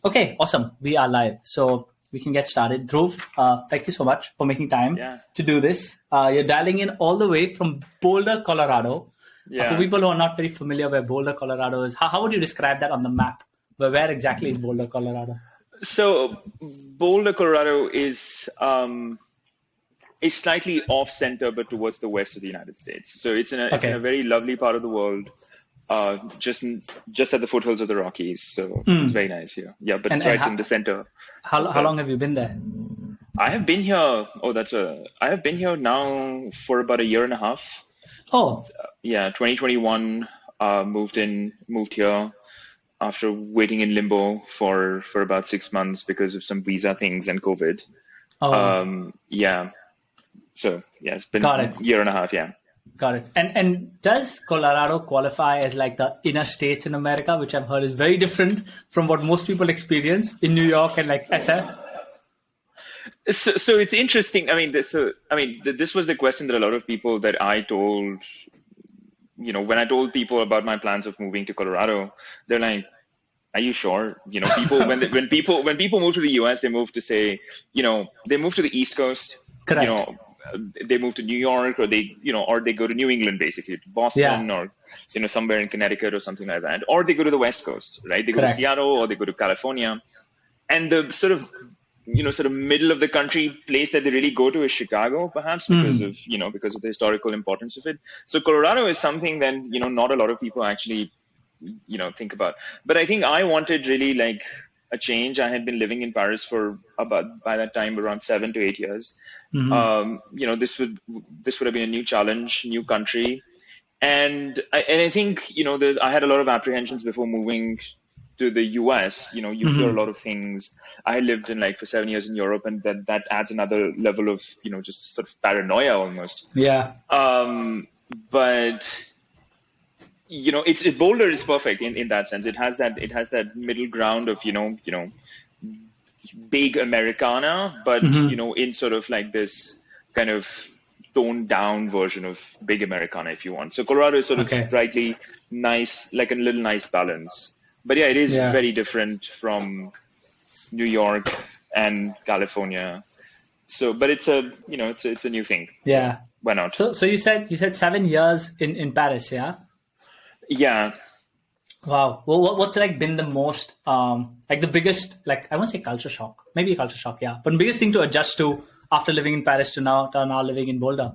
Okay, awesome. We are live. So we can get started. Dhruv, thank you so much for making time to do this. You're dialing in all the way from Boulder, Colorado. For people who are not very familiar where Boulder, Colorado is, how would you describe that on the map? Where exactly is Boulder, Colorado? So Boulder, Colorado is slightly off center, but towards the west of the United States. So it's in a very lovely part of the world. Just at the foothills of the Rockies, so it's very nice here. Yeah, but it's right in the center. How long have you been there? I have been here. I have been here now for about a year and a half. Oh, 2021. Moved here after waiting in limbo for about 6 months because of some visa things and COVID. So it's been a year and a half. Yeah. Got it. And does Colorado qualify as like the inner states in America, which I've heard is very different from what most people experience in New York and like SF? So it's interesting. This was the question that a lot of people that I told, when I told people about my plans of moving to Colorado, they're like, "Are you sure?" People when people move to the US, they move to say, they move to the East Coast. Correct. They move to New York, or they go to New England, basically to Boston, or somewhere in Connecticut or something like that, or they go to the West Coast, right? They go to Seattle, or they go to California, and the sort of middle of the country place that they really go to is Chicago, perhaps because of the historical importance of it. So Colorado is something that not a lot of people actually think about. But I think I wanted really like a change. I had been living in Paris for by that time around 7 to 8 years. This would have been a new challenge, new country, and I think I had a lot of apprehensions before moving to the US. You hear a lot of things. I lived for 7 years in Europe, and that adds another level of just sort of paranoia almost. Yeah. But Boulder is perfect in that sense. It has that middle ground of big Americana, but in sort of like this kind of toned down version of big Americana, if you want. So Colorado is sort of rightly nice, like a little nice balance. But yeah, it is very different from New York and California. So, but it's a it's a new thing. Yeah. So why not? So you said 7 years in Paris, yeah? Yeah. Wow. Well, what's been the most, the biggest, I won't say culture shock, maybe culture shock, yeah. But biggest thing to adjust to after living in Paris to now living in Boulder?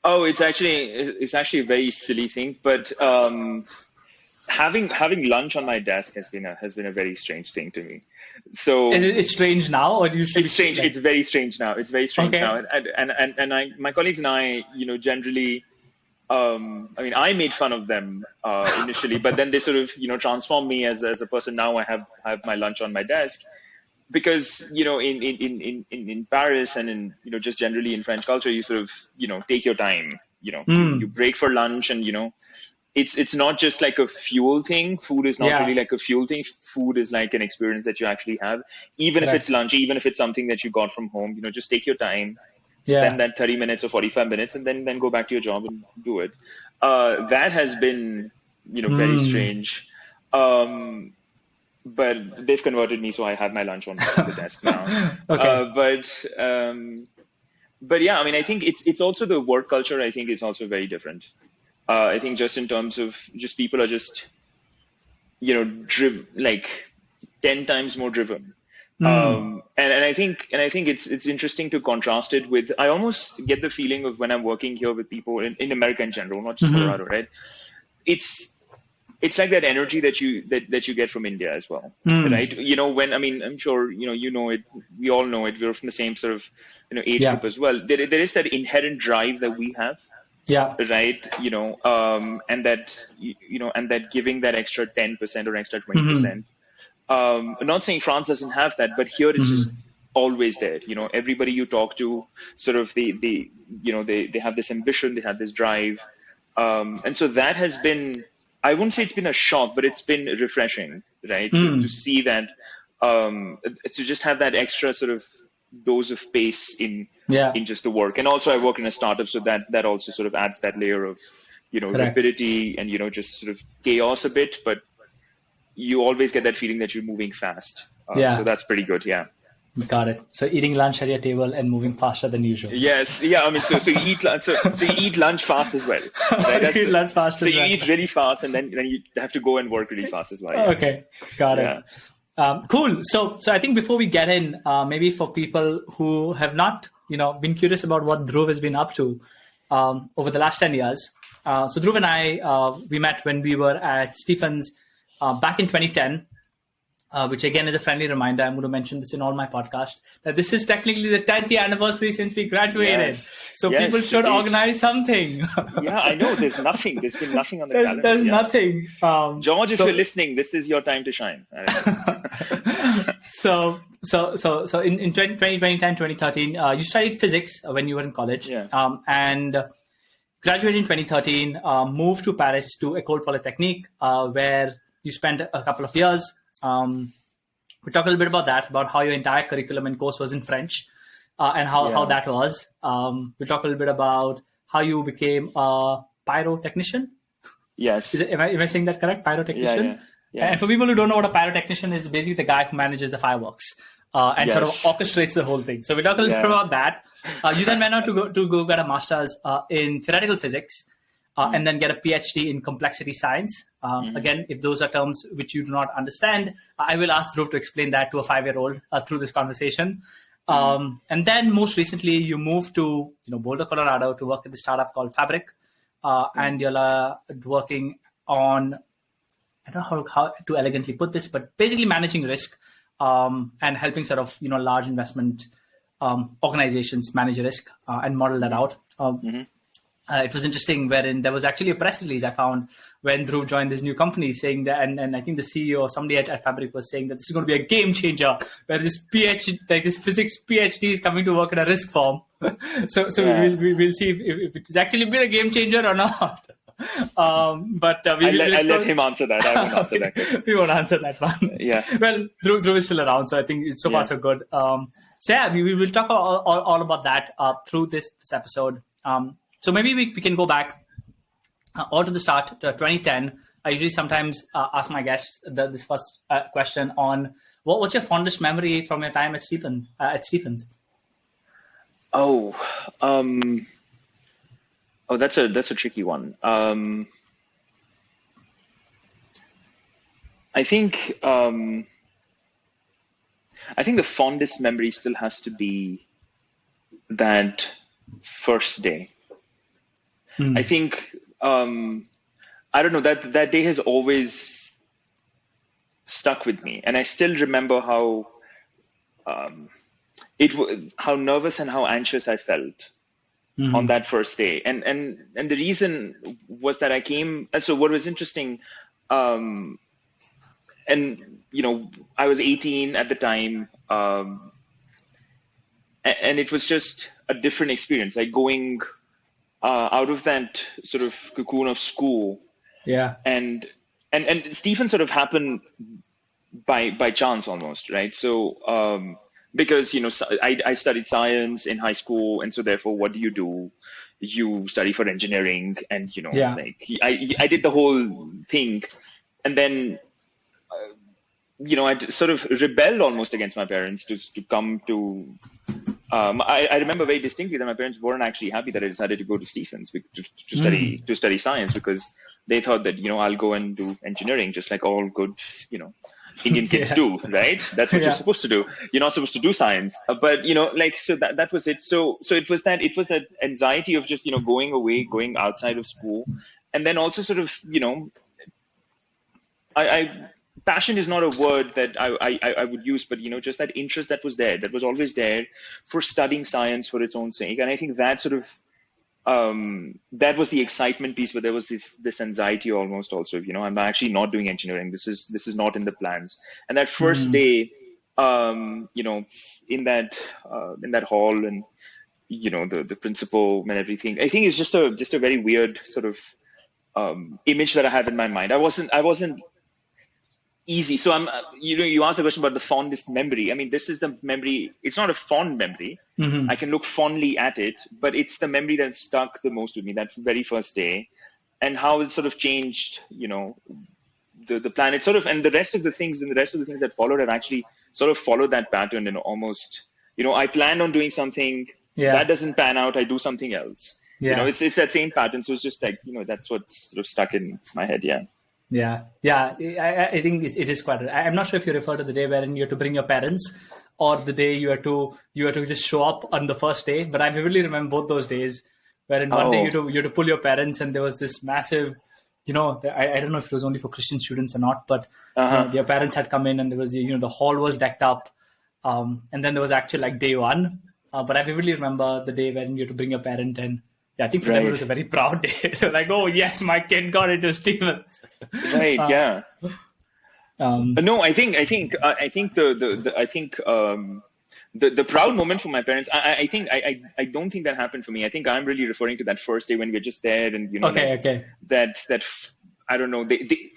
Oh, it's actually a very silly thing, but having lunch on my desk has been a very strange thing to me. So is it strange now, or do you? It's strange. It's very strange now. It's very strange now, and my colleagues and I, generally. I made fun of them initially, but then they sort of, transformed me as a person. Now I have my lunch on my desk because, in Paris and in, just generally in French culture, you sort of, take your time, you break for lunch and, it's not just like a fuel thing. Food is not really like a fuel thing. Food is like an experience that you actually have, even if it's lunch, even if it's something that you got from home, just take your time. Spend that 30 minutes or 45 minutes and then go back to your job and do it. That has been, very strange. But they've converted me, so I have my lunch on the desk now. But yeah, I think it's also the work culture. I think is also very different. I think just in terms of just people are just, 10 times more driven. And I think it's interesting to contrast it with. I almost get the feeling of when I'm working here with people in America in general, not just Colorado, right? It's like that energy that you get from India as well, right? When I'm sure you know it. We all know it. We're from the same sort of age group as well. There is that inherent drive that we have. Yeah. Right. And that giving that extra 10% or extra 20%. I'm not saying France doesn't have that, but here it's just always there. Everybody you talk to, sort of they have this ambition, they have this drive, and so that has been. I wouldn't say it's been a shock, but it's been refreshing, right? To see that, to just have that extra sort of dose of pace in just the work. And also, I work in a startup, so that also sort of adds that layer of rapidity and just sort of chaos a bit, but you always get that feeling that you're moving fast. So that's pretty good. Yeah. Got it. So eating lunch at your table and moving faster than usual. Yes. Yeah. I mean, so you eat lunch. So you eat lunch fast as well. Right? You eat lunch fast. So you eat really fast, and then you have to go and work really fast as well. Yeah. Okay. Got it. Cool. So I think before we get in, maybe for people who have not, been curious about what Dhruv has been up to over the last 10 years. So Dhruv and I, we met when we were at Stephens back in 2010. Which again is a friendly reminder. I'm going to mention this in all my podcasts, that this is technically the 10th year anniversary since we graduated. Yes. So people should organize something. Yeah, I know. There's nothing. There's been nothing on the calendar. There's nothing. George, if you're listening, this is your time to shine. So in 2010, 2013, you studied physics when you were in college. Yeah. And graduated in 2013, moved to Paris to École Polytechnique, where you spent a couple of years. We talk a little bit about that, about how your entire curriculum and course was in French, and how that was. We talk a little bit about how you became a pyrotechnician. Yes. Am I saying that correct? Pyrotechnician? Yeah. And for people who don't know what a pyrotechnician is, basically the guy who manages the fireworks and sort of orchestrates the whole thing. So we talk a little bit about that. You then went on to go get a master's in theoretical physics. And then get a PhD in complexity science. Again, if those are terms which you do not understand, I will ask Dhruv to explain that to a 5-year-old through this conversation. And then most recently, you moved to Boulder, Colorado to work at the startup called Fabric. And you're working on, I don't know how to elegantly put this, but basically managing risk and helping sort of large investment organizations manage risk and model that out. It was interesting wherein there was actually a press release I found when Dhruv joined this new company saying that, and I think the CEO or somebody at Fabric was saying that this is going to be a game changer, where this PhD, like this physics PhD is coming to work in a risk firm. So we'll see if it's actually been a game changer or not. But I'll let him answer that. I won't answer that. We won't answer that one. Yeah. Well, Dhruv is still around, so I think it's so far so good. So yeah, we will talk all about that through this episode. So maybe we can go back all to the start, to 2010. I usually sometimes ask my guests this first question on what's your fondest memory from your time at Stephens? That's a tricky one. I think the fondest memory still has to be that first day. I think, I don't know, that day has always stuck with me. And I still remember how nervous and how anxious I felt on that first day. And the reason was that I came, and so what was interesting, and, I was 18 at the time, and it was just a different experience, like going out of that sort of cocoon of school. Yeah. And Stephen sort of happened by chance almost, right? So, because, I studied science in high school. And so therefore, what do? You study for engineering and, I did the whole thing. And then, I sort of rebelled almost against my parents to come to, I remember very distinctly that my parents weren't actually happy that I decided to go to Stephens to study science, because they thought that, I'll go and do engineering just like all good, Indian kids do, right? That's what you're supposed to do. You're not supposed to do science. But, so that was it. So it was that anxiety of just, going away, going outside of school. And then also sort of, passion is not a word that I would use, but, just that interest that was there, that was always there for studying science for its own sake. And I think that sort of, that was the excitement piece, but there was this anxiety almost also, I'm actually not doing engineering. This is not in the plans. And that first day, in that hall and, the principal and everything, I think it's just a very weird sort of, image that I have in my mind. I wasn't easy. So you asked the question about the fondest memory. I mean, this is the memory. It's not a fond memory. I can look fondly at it, but it's the memory that stuck the most with me, that very first day, and how it sort of changed, the plan. It's sort of, and the rest of the things that followed have actually sort of followed that pattern, and almost, I planned on doing something that doesn't pan out. I do something else. It's that same pattern. So it's just like, that's what's sort of stuck in my head. Yeah. Yeah. I think it is quite. I'm not sure if you refer to the day wherein you have to bring your parents, or the day you have to just show up on the first day. But I vividly remember both those days, wherein one day you had to pull your parents, and there was this massive, I don't know if it was only for Christian students or not, but their parents had come in, and there was, the hall was decked up, and then there was actually like day one. But I vividly remember the day when you had to bring your parent, and I think for them it was a very proud day. So like, oh yes, my kid got into Stevens. Right. Yeah. No, I think the proud moment for my parents. I don't think that happened for me. I think I'm really referring to that first day when we're just there, and that I don't know.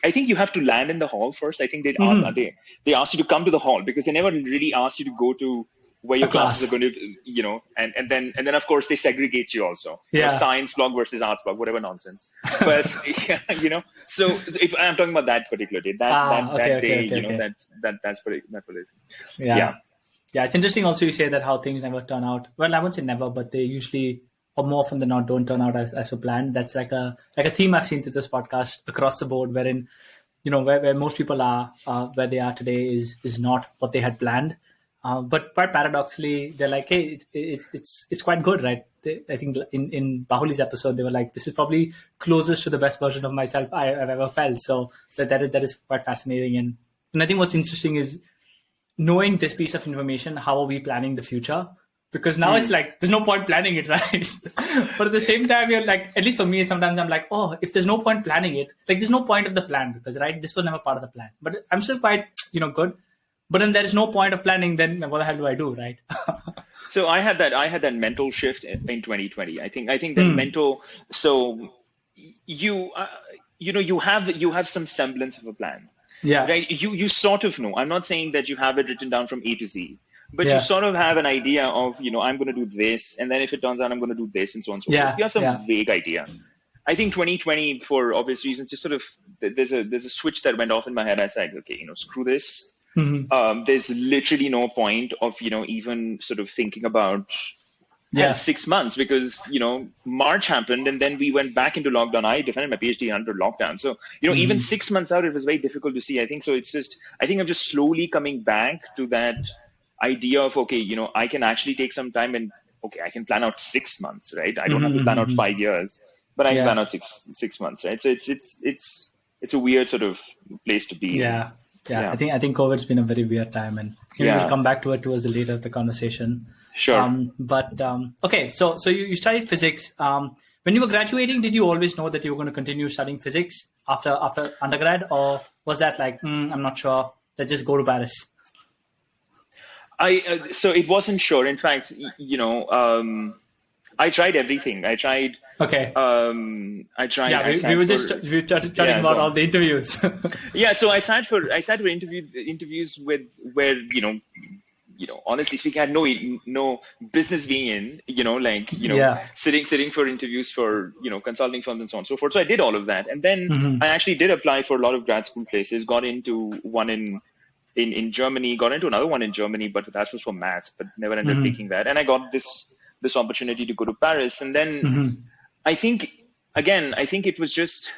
I think you have to land in the hall first. I think they asked you to come to the hall, because they never really asked you to go to where your classes are going to, and then of course they segregate you also. Science block versus arts block, whatever nonsense. But so if I'm talking about that particular day, that day, that's particular. Yeah. It's interesting also you say that how things never turn out. Well, I won't say never, but they usually, or more often than not, don't turn out as planned. That's like a theme I've seen through this podcast across the board, wherein, where most people are where they are today is not what they had planned. But quite paradoxically, they're like, hey, it's quite good, right? I think in Bahuli's episode, they were like, this is probably closest to the best version of myself I've ever felt. So that is quite fascinating. And I think what's interesting is knowing this piece of information, how are we planning the future? Because now it's like, there's no point planning it, right? But at the same time, you're like, at least for me, sometimes I'm like, oh, if there's no point planning it, like there's no point of the plan, because this was never part of the plan. But I'm still quite, good. But then there is no point of planning. Then what the hell do I do, right? So I had that mental shift in 2020. I think that mental. So you have some semblance of a plan. Yeah. Right. You sort of know. I'm not saying that you have it written down from A to Z, but you sort of have an idea of, I'm going to do this, and then if it turns out I'm going to do this, and so on and so forth. You have some vague idea. I think 2020, for obvious reasons, just sort of there's a switch that went off in my head. I said, okay, screw this. There's literally no point of, even sort of thinking about 6 months, because, March happened and then we went back into lockdown. I defended my PhD under lockdown. So, even 6 months out, it was very difficult to see. I think so. I think I'm just slowly coming back to that idea of, okay, I can actually take some time, and okay, I can plan out 6 months, right? I don't have to plan out 5 years, but I can plan out six months, right? So it's a weird sort of place to be. Yeah. I think COVID's been a very weird time, and we'll come back to it towards the later of the conversation. Sure. Okay, so you studied physics. When you were graduating, did you always know that you were going to continue studying physics after undergrad, or was that like, I'm not sure, let's just go to Paris? So it wasn't sure. In fact, I tried everything. I tried. Okay. I tried. Yeah, we were talking about all the interviews. Yeah, so I sat for interviews where honestly speaking, I had no business being in. Sitting for interviews for consulting firms and so on and so forth. So I did all of that, and then I actually did apply for a lot of grad school places. Got into one in Germany. Got into another one in Germany, but that was for maths. But never ended up taking that. And I got this opportunity to go to Paris. And then I think it was just,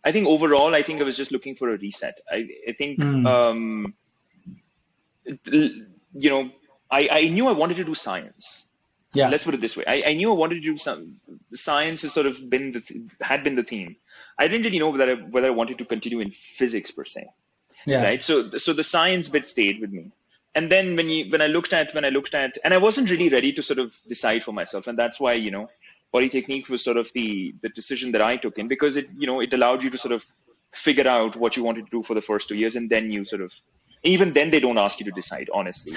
overall, I was just looking for a reset. I think, I knew I wanted to do science. Yeah. Let's put it this way. I knew I wanted to do some science has sort of had been the theme. I didn't really know whether I wanted to continue in physics per se. Yeah. Right. So the science bit stayed with me. And then when I looked at, and I wasn't really ready to sort of decide for myself. And that's why, Polytechnique was sort of the decision that I took in, because it allowed you to sort of figure out what you wanted to do for the first 2 years. And then you sort of, even then they don't ask you to decide, honestly,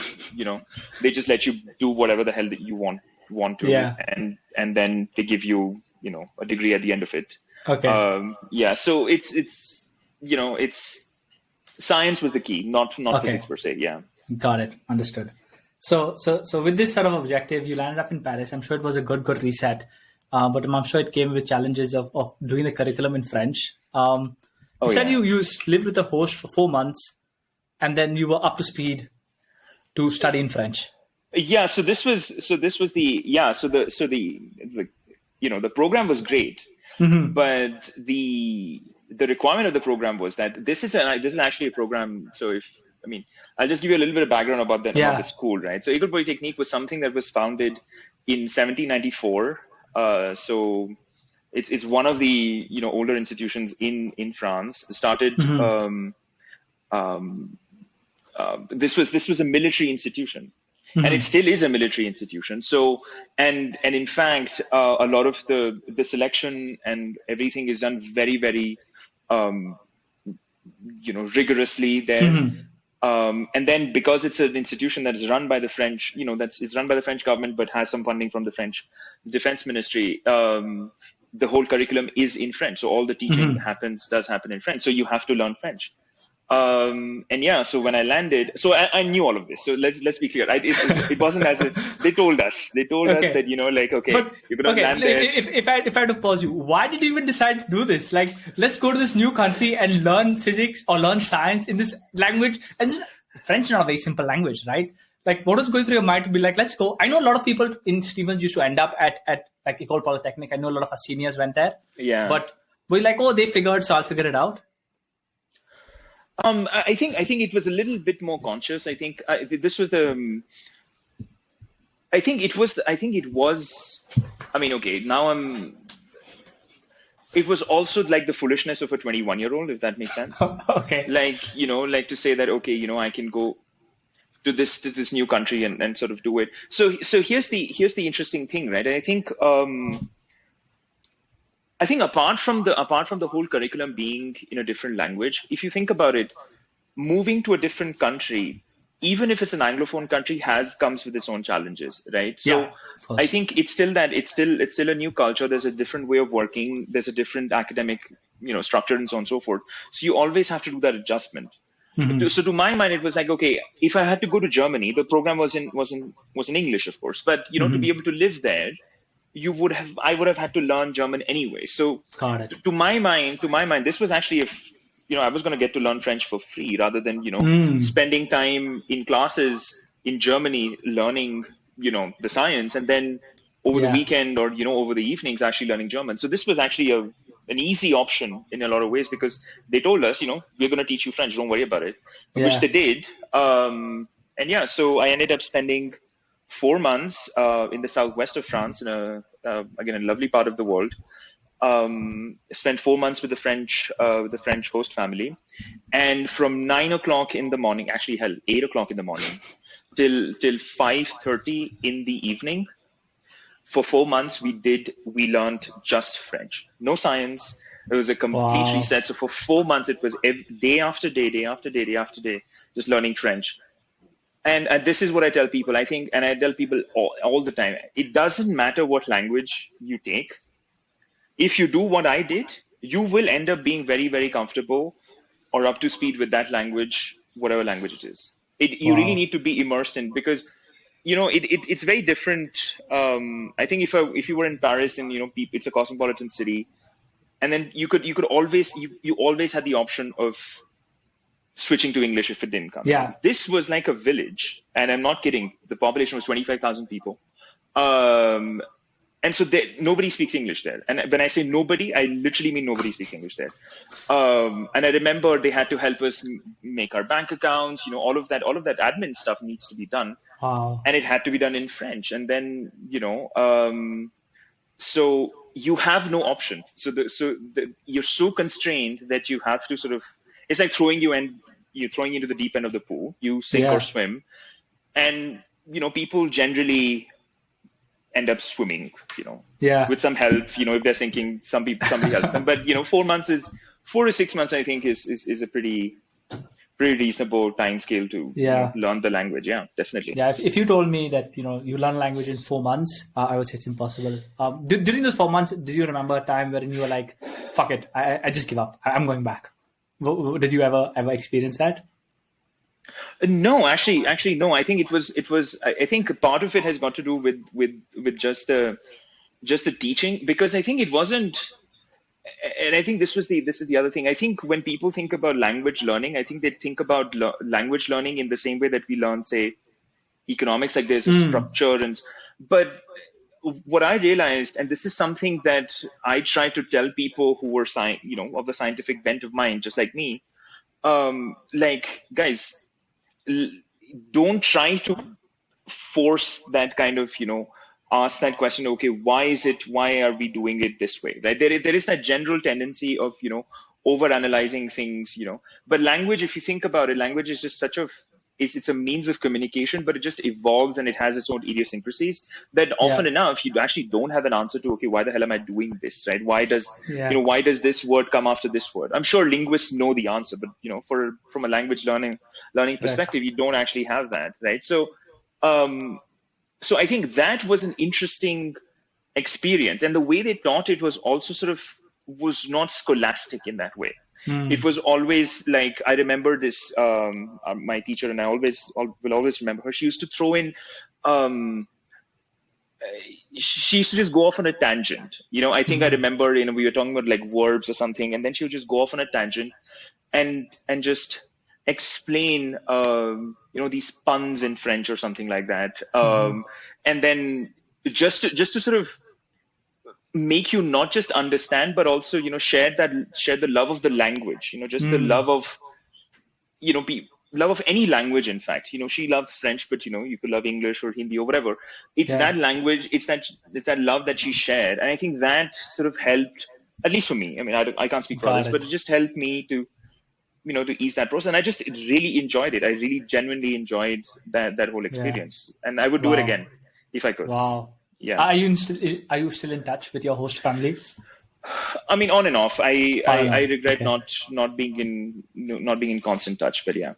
they just let you do whatever the hell that you want to. Yeah. And then they give you, a degree at the end of it. Okay. So it's science was the key, not physics per se. Yeah. Got it. Understood. So with this sort of objective, you landed up in Paris. I'm sure it was a good reset, but I'm sure it came with challenges of doing the curriculum in French. You said you lived with a host for 4 months, and then you were up to speed to study in French. Yeah. So the program was great, but the requirement of the program was that this is actually a program. So I'll just give you a little bit of background about the school, right? So École Polytechnique was something that was founded in 1794. So it's one of the older institutions in France. It started. This was a military institution, and it still is a military institution. So and in fact, a lot of the selection and everything is done very, very rigorously there. And then because it's an institution that is run by the French, it's run by the French government, but has some funding from the French Defense Ministry. The whole curriculum is in French, so all the teaching does happen in French. So you have to learn French. So when I landed, so I knew all of this. So let's be clear. It wasn't as if they told us that, you're going to land there. If I had to pause you, why did you even decide to do this? Like, let's go to this new country and learn physics or learn science in this language. And French is not a very simple language, right? Like, what was going through your mind to be like, let's go? I know a lot of people in Stevens used to end up at like École Polytechnique. I know a lot of our seniors went there. Yeah. But we're like, they figured, so I'll figure it out. I think it was a little bit more conscious. I think this was the. I think it was. Now it was also like the foolishness of a 21-year-old, if that makes sense. Okay. Like to say that I can go to this new country and sort of do it. So here's the interesting thing, right? I think apart from the whole curriculum being in a different language, if you think about it, moving to a different country, even if it's an Anglophone country, comes with its own challenges, right? So I think it's still a new culture. There's a different way of working. There's a different academic, structure and so on and so forth. So you always have to do that adjustment. So to my mind, it was like, okay, if I had to go to Germany, the program was in English, of course, but to be able to live there, I would have had to learn German anyway. So to my mind, this was actually I was going to get to learn French for free rather than, spending time in classes in Germany, learning, the science, and then over the weekend or, over the evenings, actually learning German. So this was actually an easy option in a lot of ways because they told us, we're going to teach you French. Don't worry about it, which they did. So I ended up spending 4 months in the southwest of France, in a lovely part of the world. Spent 4 months with the French host family, and from 9 o'clock in the morning, 8 o'clock in the morning, till 5:30 in the evening. For 4 months, we learned just French, no science. It was a complete reset. So for 4 months, it was day after day, just learning French. And this is what I tell people, I think, and I tell people all the time, it doesn't matter what language you take. If you do what I did, you will end up being very, very comfortable or up to speed with that language, whatever language it is. You really need to be immersed in, because, it's very different. I think if you were in Paris and, it's a cosmopolitan city, and then you always had the option of switching to English if it didn't come. Yeah. This was like a village, and I'm not kidding. The population was 25,000 people. And so nobody speaks English there. And when I say nobody, I literally mean nobody speaks English there. And I remember they had to help us make our bank accounts, all of that admin stuff needs to be done. Wow. And it had to be done in French. And then, so you have no option. So you're so constrained that you have to sort of, it's like throwing you into the deep end of the pool. You sink or swim, and people generally end up swimming. With some help. If they're sinking, somebody helps them. But 4 to 6 months, I think is a pretty reasonable time scale to learn the language. Yeah, definitely. Yeah, if you told me that you learn language in 4 months, I would say it's impossible. During those 4 months, did you remember a time wherein you were like, "Fuck it, I just give up. I'm going back"? Did you ever experience that? No, actually, no. I think it was. I think part of it has got to do with just the teaching, because I think it wasn't. and I think this is the other thing. I think when people think about language learning, I think they think about language learning in the same way that we learn, say, economics, like there's a structure. But what I realized, and this is something that I try to tell people who were of the scientific bent of mind, just like me, like, guys, don't try to force that kind of, ask that question, okay, why are we doing it this way, right? There is that general tendency of, over analyzing things, but language, if you think about it, language is just it's a means of communication, but it just evolves and it has its own idiosyncrasies that often enough, you actually don't have an answer to, okay, why the hell am I doing this, right? Why does this word come after this word? I'm sure linguists know the answer, but, from a language learning perspective, you don't actually have that, right? So I think that was an interesting experience. And the way they taught it was also was not scholastic in that way. It was always like, I remember this, my teacher, and I will always remember her. She used to throw in, she used to just go off on a tangent. I think I remember, we were talking about like verbs or something, and then she would just go off on a tangent and just explain, these puns in French or something like that. And then just to sort of make you not just understand, but also, share the love of the language, just the love of, love of any language. In fact, she loved French, but, you could love English or Hindi or whatever. It's that language. It's that love that she shared. And I think that sort of helped, at least for me. I mean, I can't speak for others, but it just helped me to, to ease that process. And I just really enjoyed it. I really genuinely enjoyed that whole experience. And I would do it again if I could. Wow. Yeah. Are you still in touch with your host family? I mean, on and off. I regret not being in constant touch, but yeah.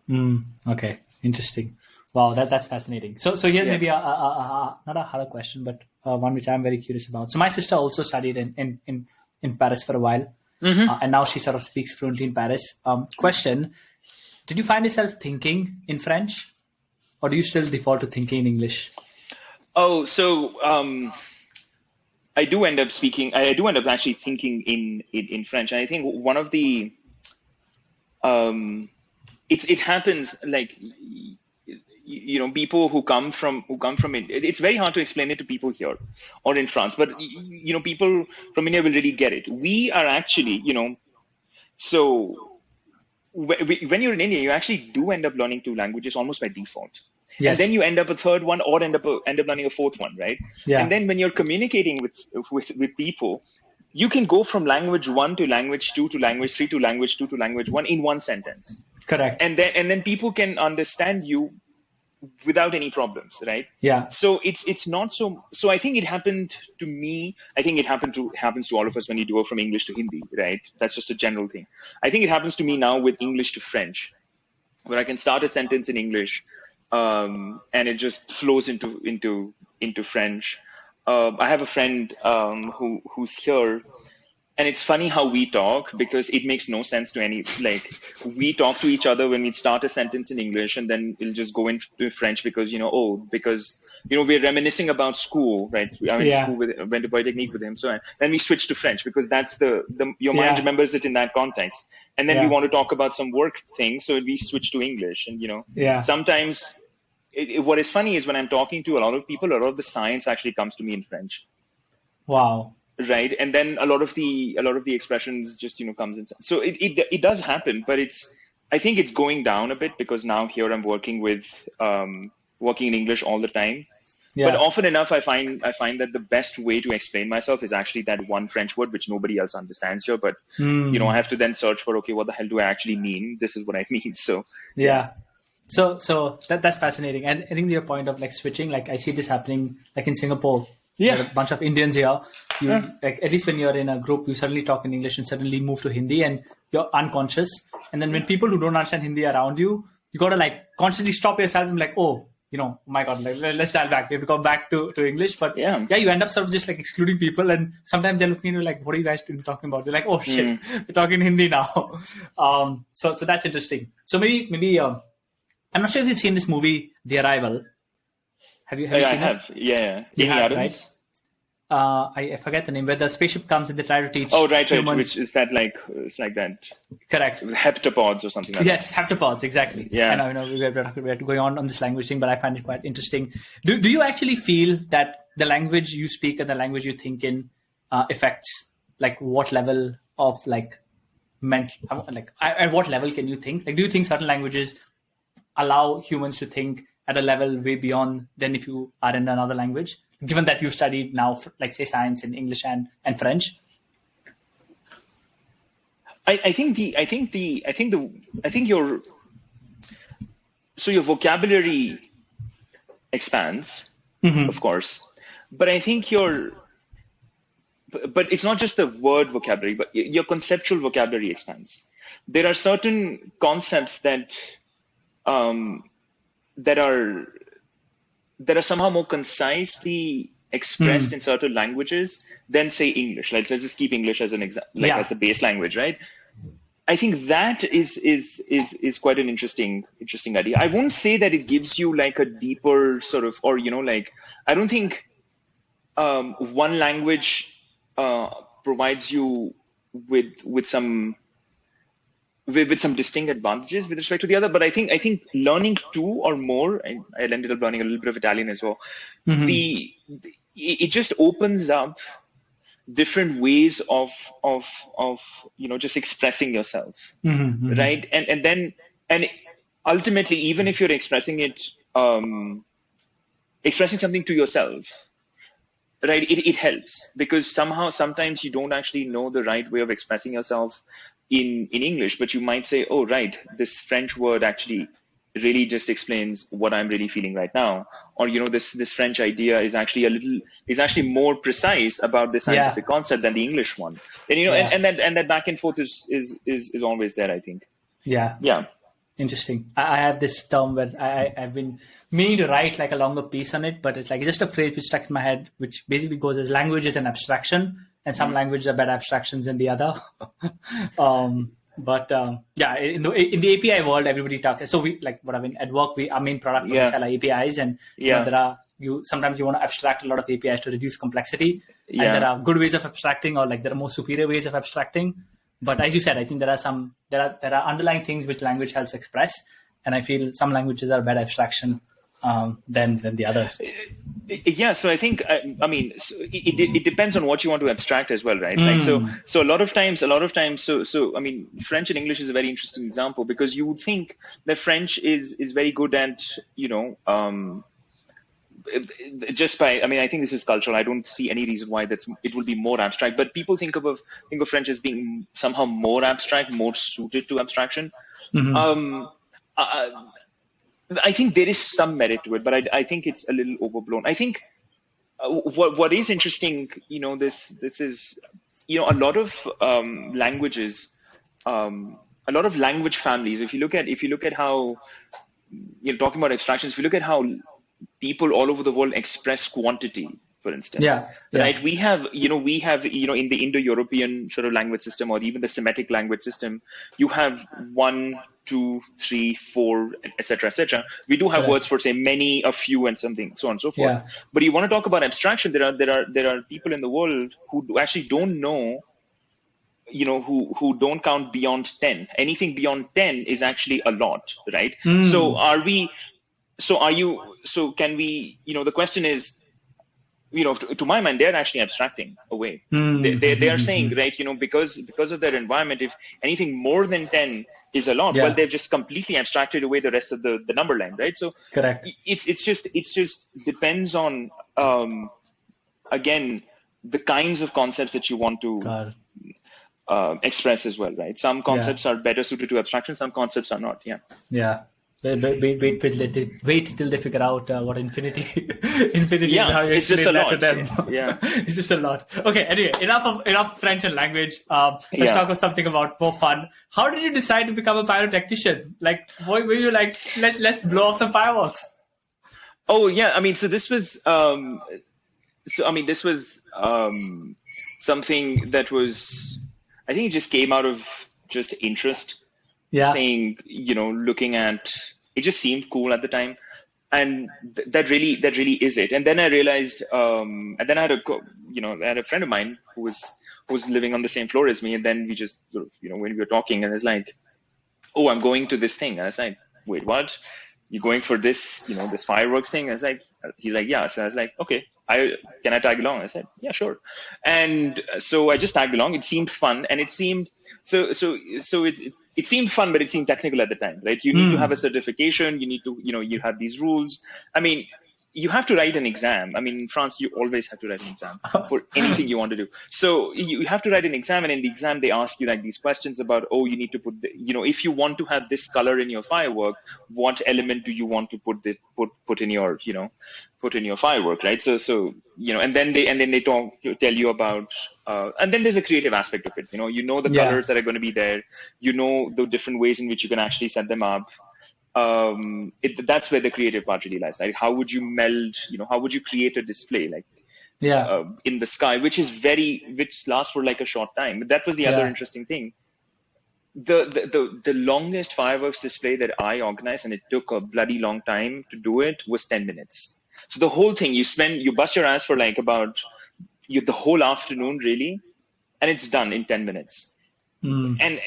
Okay. Interesting. Wow, that's fascinating. So here's maybe not a harder question, but one which I'm very curious about. So my sister also studied in Paris for a while, and now she sort of speaks fluently in Paris. Question: did you find yourself thinking in French, or do you still default to thinking in English? Oh, so I do end up actually thinking in French. And I think one of the it happens like people who come from it's very hard to explain it to people here or in France, but people from India will really get it. We are actually so when you're in India, you actually do end up learning two languages almost by default. Yes. And then you end up a third one, or end up learning a fourth one, right? Yeah. And then when you're communicating with people, you can go from language 1 to language 2 to language 3 to language 2 to language 1 in one sentence. Correct. And then people can understand you without any problems, right? Yeah. So it's not so. So I think it happened to me. I think it happens to all of us when you go from English to Hindi, right? That's just a general thing. I think it happens to me now with English to French, where I can start a sentence in English. And it just flows into French. I have a friend who's here, and it's funny how we talk because it makes no sense to any. Like we talk to each other when we start a sentence in English, and then it'll just go into French because we're reminiscing about school, right? I went to school went to Polytechnique with him, so then we switch to French because that's your mind remembers it in that context, and then we want to talk about some work thing, so we switch to English, and sometimes. What is funny is when I'm talking to a lot of people, a lot of the science actually comes to me in French. Wow. Right. And then a lot of the expressions just, comes in. So it does happen, but I think it's going down a bit because now here I'm working in English all the time. Yeah. But often enough, I find that the best way to explain myself is actually that one French word, which nobody else understands here. But, I have to then search for, okay, what the hell do I actually mean? This is what I mean. So, yeah. So that's fascinating. And I think your point of like switching, like I see this happening like in Singapore. Yeah. There are a bunch of Indians here. Like at least when you're in a group, you suddenly talk in English and suddenly move to Hindi and you're unconscious. And then when people who don't understand Hindi are around you, you got to like constantly stop yourself and like, oh my God, like, let's dial back. We have to come back to English. But you end up sort of just like excluding people. And sometimes they're looking at you like, what are you guys talking about? You're like, oh shit, we're talking Hindi now. So that's interesting. So maybe I'm not sure if you've seen this movie, The Arrival. Have you seen it? I have. Yeah. You have, right? I forget the name, where the spaceship comes and they try to teach. Oh, right. humans. Which is that like, it's like that. Correct. Heptapods or something like yes, that. Yes, heptapods, exactly. Yeah. I know we're going on this language thing, but I find it quite interesting. Do you actually feel that the language you speak and the language you think in affects like what level of like mental, like at what level can you think? Like, do you think certain languages allow humans to think at a level way beyond than if you are in another language, given that you've studied now, like say science in English and French? I think your vocabulary expands, of course, but I think but it's not just the word vocabulary, but your conceptual vocabulary expands. There are certain concepts that are somehow more concisely expressed in certain languages than say English. Let's just keep English as an example, as the base language, right? I think that is quite an interesting idea. I won't say that it gives you like a deeper sort of, or I don't think one language provides you with some distinct advantages with respect to the other, but I think learning two or more, I ended up learning a little bit of Italian as well. It just opens up different ways of just expressing yourself, right? And ultimately, even if you're expressing something to yourself, right, it helps, because sometimes you don't actually know the right way of expressing yourself in English, but you might say, oh, right, this French word actually really just explains what I'm really feeling right now. Or, this French idea is actually more precise about the scientific concept than the English one. And, and that back and forth is always there, I think. Yeah. Yeah. Interesting. I have this term where I've been meaning to write like a longer piece on it, but it's like just a phrase which stuck in my head, which basically goes as language is an abstraction, and some languages are better abstractions than the other. In the API world, everybody talks. So at work, our main product we sell are APIs, and sometimes you want to abstract a lot of APIs to reduce complexity. And there are good ways of abstracting, or like there are more superior ways of abstracting. But as you said, I think there are underlying things which language helps express, and I feel some languages are better abstraction than the others. Yeah, so I think it depends on what you want to abstract as well, right? Like so a lot of times, French and English is a very interesting example, because you would think that French is very good at just by, I think this is cultural. I don't see any reason why it will be more abstract, but people think of French as being somehow more abstract, more suited to abstraction. I think there is some merit to it, but I think it's a little overblown. I think what is interesting, this is, a lot of languages, a lot of language families. If you look at how, talking about abstractions, if you look at how people all over the world express quantity, for instance, right? We have in the Indo-European sort of language system, or even the Semitic language system, you have 1, 2, 3, 4, etc., etc. We do have words for, say, many, a few, and something, so on and so forth. Yeah. But you want to talk about abstraction, there are people in the world who actually don't know, who don't count beyond 10. Anything beyond 10 is actually a lot, right? So can we, the question is, to my mind, they're actually abstracting away. They are saying, right, because of their environment, if anything more than 10 is a lot, well, they've just completely abstracted away the rest of the number line, right? So correct. It's just depends on, again, the kinds of concepts that you want to express as well, right? Some concepts are better suited to abstraction, some concepts are not. Yeah. Wait till they figure out what infinity is. How you it's just a lot to them. It's just a lot. Okay, anyway, enough French and language. Let's talk about something about more fun. How did you decide to become a pyrotechnician? Like, were you like, let's blow off some fireworks? Oh yeah, so this was something that was, I think it just came out of just interest. Saying, looking at, it just seemed cool at the time. and that really is it. And then I realized, and then I had a friend of mine who was living on the same floor as me, and then we just sort of, when we were talking, and it's like, oh, I'm going to this thing. And I was like, wait, what? You're going for this, this fireworks thing? I was like, he's like, yeah. So I was like, okay, can I tag along? I said, yeah, sure. And so I just tagged along. It seemed fun, and it seemed it seemed fun, but it seemed technical at the time, right? You need to have a certification. You need to, you have these rules. I mean, you have to write an exam. I mean, in France, you always have to write an exam for anything you want to do. So you have to write an exam, and in the exam, they ask you like these questions about, oh, you need to put, if you want to have this color in your firework, what element do you want to put in your, put in your firework, right? So and then they tell you about, and then there's a creative aspect of it. The colors that are going to be there. The different ways in which you can actually set them up. That's where the creative part really lies, right? How would you meld, how would you create a display like in the sky, which lasts for like a short time. But that was the other interesting thing. The longest fireworks display that I organized, and it took a bloody long time to do it, was 10 minutes. So the whole thing, you bust your ass for like about the whole afternoon really, and it's done in 10 minutes. And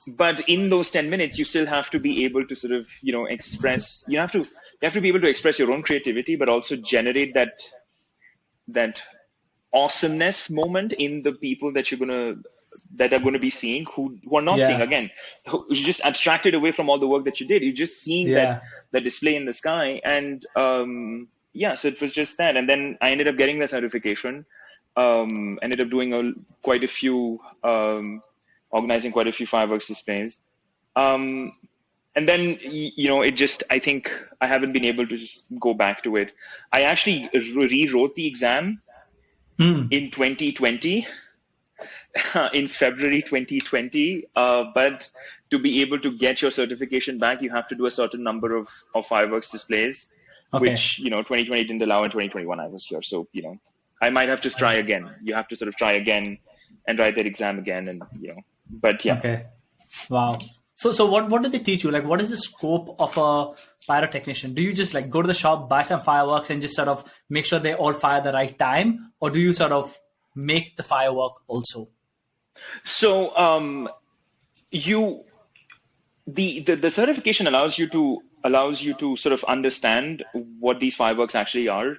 but in those 10 minutes, you still have to be able to sort of, express, you have to be able to express your own creativity, but also generate that awesomeness moment in the people that are going to be seeing who are not seeing, again, who just abstracted away from all the work that you did. You're just seeing that display in the sky. And so it was just that. And then I ended up getting the certification, ended up doing quite a few, organizing quite a few fireworks displays. And then, I think I haven't been able to just go back to it. I actually rewrote the exam in 2020, in February 2020. But to be able to get your certification back, you have to do a certain number of fireworks displays, which, 2020 didn't allow. In 2021, I was here. So, I might have to try again. You have to sort of try again and write that exam again. And, but yeah. Okay. Wow. So what do they teach you? Like, what is the scope of a pyrotechnician? Do you just like go to the shop, buy some fireworks, and just sort of make sure they all fire the right time? Or do you sort of make the firework also? So the certification allows you to sort of understand what these fireworks actually are.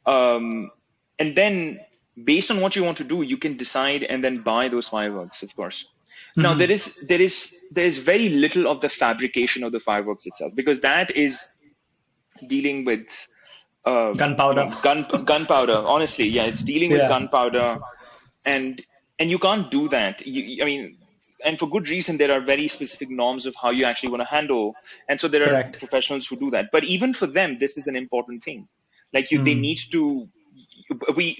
And then based on what you want to do, you can decide and then buy those fireworks, of course. Now, there is very little of the fabrication of the fireworks itself, because that is dealing with gunpowder. Gunpowder, honestly. Yeah, it's dealing with gunpowder. And you can't do that. And for good reason, there are very specific norms of how you actually want to handle. And so there are professionals who do that. But even for them, this is an important thing. Like they need to...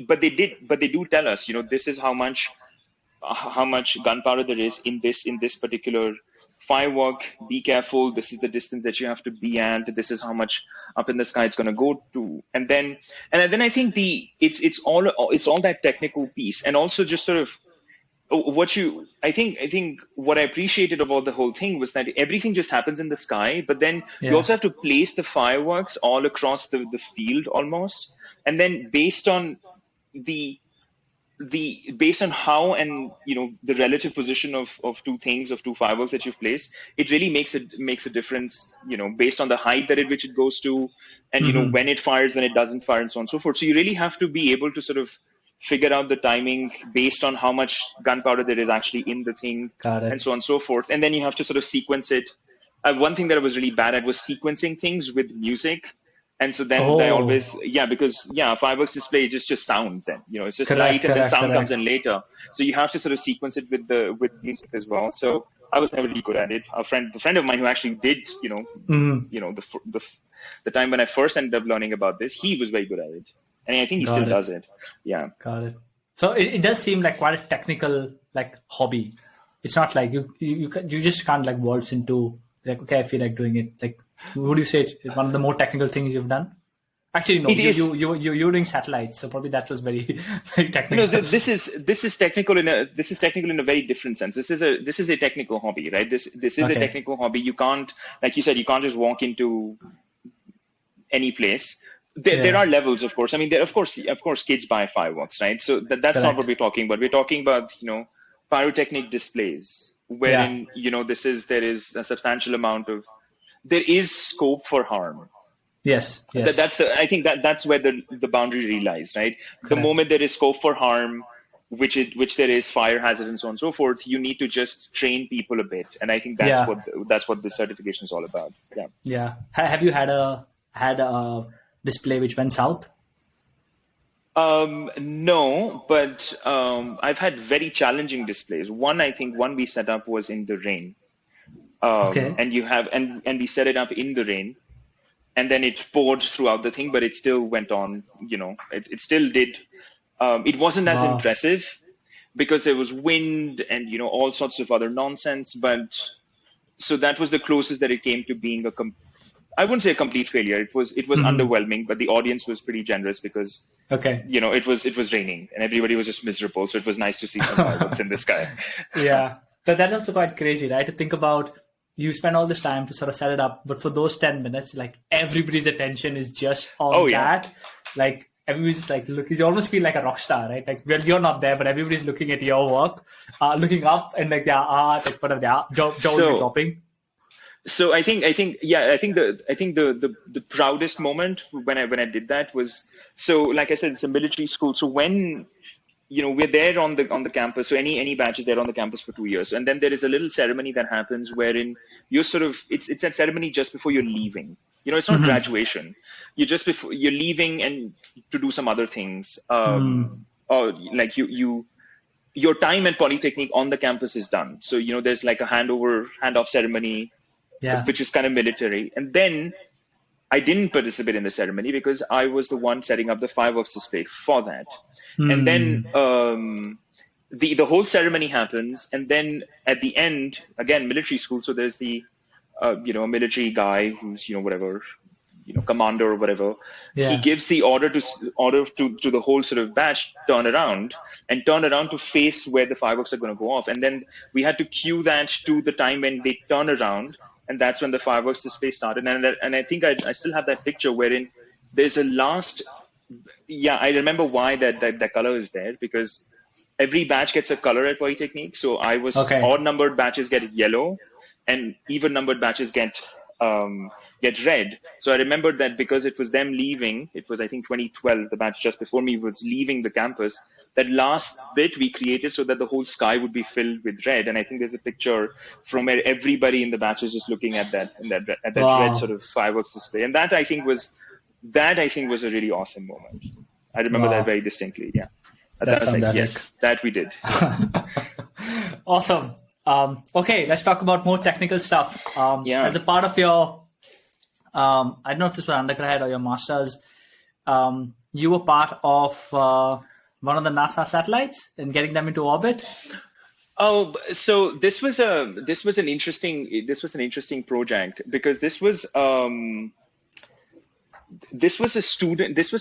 But they do tell us, this is how much gunpowder there is in this particular firework. Be careful. This is the distance that you have to be at. This is how much up in the sky it's going to go to. And then I think it's all that technical piece, and also just sort of I think what I appreciated about the whole thing was that everything just happens in the sky, but then you also have to place the fireworks all across the field almost. And then based on how and the relative position of two fireworks that you've placed, it really makes a difference, based on the height at which it goes to, and when it fires, when it doesn't fire, and so on and so forth. So you really have to be able to sort of figure out the timing based on how much gunpowder there is actually in the thing, and so on and so forth. And then you have to sort of sequence it. One thing that I was really bad at was sequencing things with music. And so then I always, because a fireworks display is just sound then, it's just light and then sound comes in later. So you have to sort of sequence it with music as well. So I was never really good at it. The friend of mine who actually did, the time when I first ended up learning about this, he was very good at it. And I think he still does it. Yeah. Got it. So it does seem like quite a technical hobby. It's not like you just can't waltz into okay, I feel like doing it. Like, would you say it's one of the more technical things you've done? Actually, no. You're doing satellites, so probably that was very very technical. No, this is technical in a very different sense. This is a technical hobby, right? This is a technical hobby. You can't, like you said, you can't just walk into any place. There are levels, of course. I mean, of course, kids buy fireworks, right? So that's not what we're talking about. We're talking about, pyrotechnic displays, wherein, there is a substantial amount of, there is scope for harm. Yes. I think that's where the boundary really lies, right? Correct. The moment there is scope for harm, which there is fire hazard and so on and so forth, you need to just train people a bit, and I think that's what the certification is all about. Yeah. Have you had a display which went south? No, but I've had very challenging displays. One we set up was in the rain, and we set it up in the rain. And then it poured throughout the thing, but it still went on, it still did. It wasn't as impressive because there was wind and, all sorts of other nonsense. But so that was the closest that it came to being I wouldn't say a complete failure. It was underwhelming, but the audience was pretty generous because, it was raining and everybody was just miserable. So it was nice to see some fireworks in the sky. Yeah. But that's also quite crazy, right? To think about, you spend all this time to sort of set it up, but for those 10 minutes, like everybody's attention is just on that. Like everybody's just like, look, you almost feel like a rock star, right? Like, well, you're not there, but everybody's looking at your work, looking up and like, job dropping. So I think the proudest moment when I did that was, so like I said, it's a military school. So when, we're there on the campus. So any batch is there on the campus for 2 years. And then there is a little ceremony that happens wherein you're it's that ceremony just before you're leaving. It's not graduation. You're leaving and to do some other things. Or like your time at Polytechnic on the campus is done. So, there's like a handoff ceremony, which is kind of military. And then I didn't participate in the ceremony because I was the one setting up the fireworks display for that. And then the whole ceremony happens, and then at the end, again, military school. So there's the a military guy who's whatever, commander or whatever. He gives the order to the whole sort of batch turn around to face where the fireworks are going to go off, and then we had to cue that to the time when they turn around, and that's when the fireworks display started. And I think I still have that picture wherein there's a last. Yeah, I remember why that color is there, because every batch gets a color at Polytechnique. So odd numbered batches get yellow, and even numbered batches get red. So I remembered that because it was them leaving. It was, I think, 2012. The batch just before me was leaving the campus. That last bit we created so that the whole sky would be filled with red. And I think there's a picture from where everybody in the batch is just looking at that red sort of fireworks display. And that I think was a really awesome moment. I remember that very distinctly. Yeah. That was like, yes, that we did. Awesome. Okay, let's talk about more technical stuff. As a part of your, I don't know if this was undergrad or your master's, you were part of one of the NASA satellites and getting them into orbit. Oh, so this was an interesting project because this was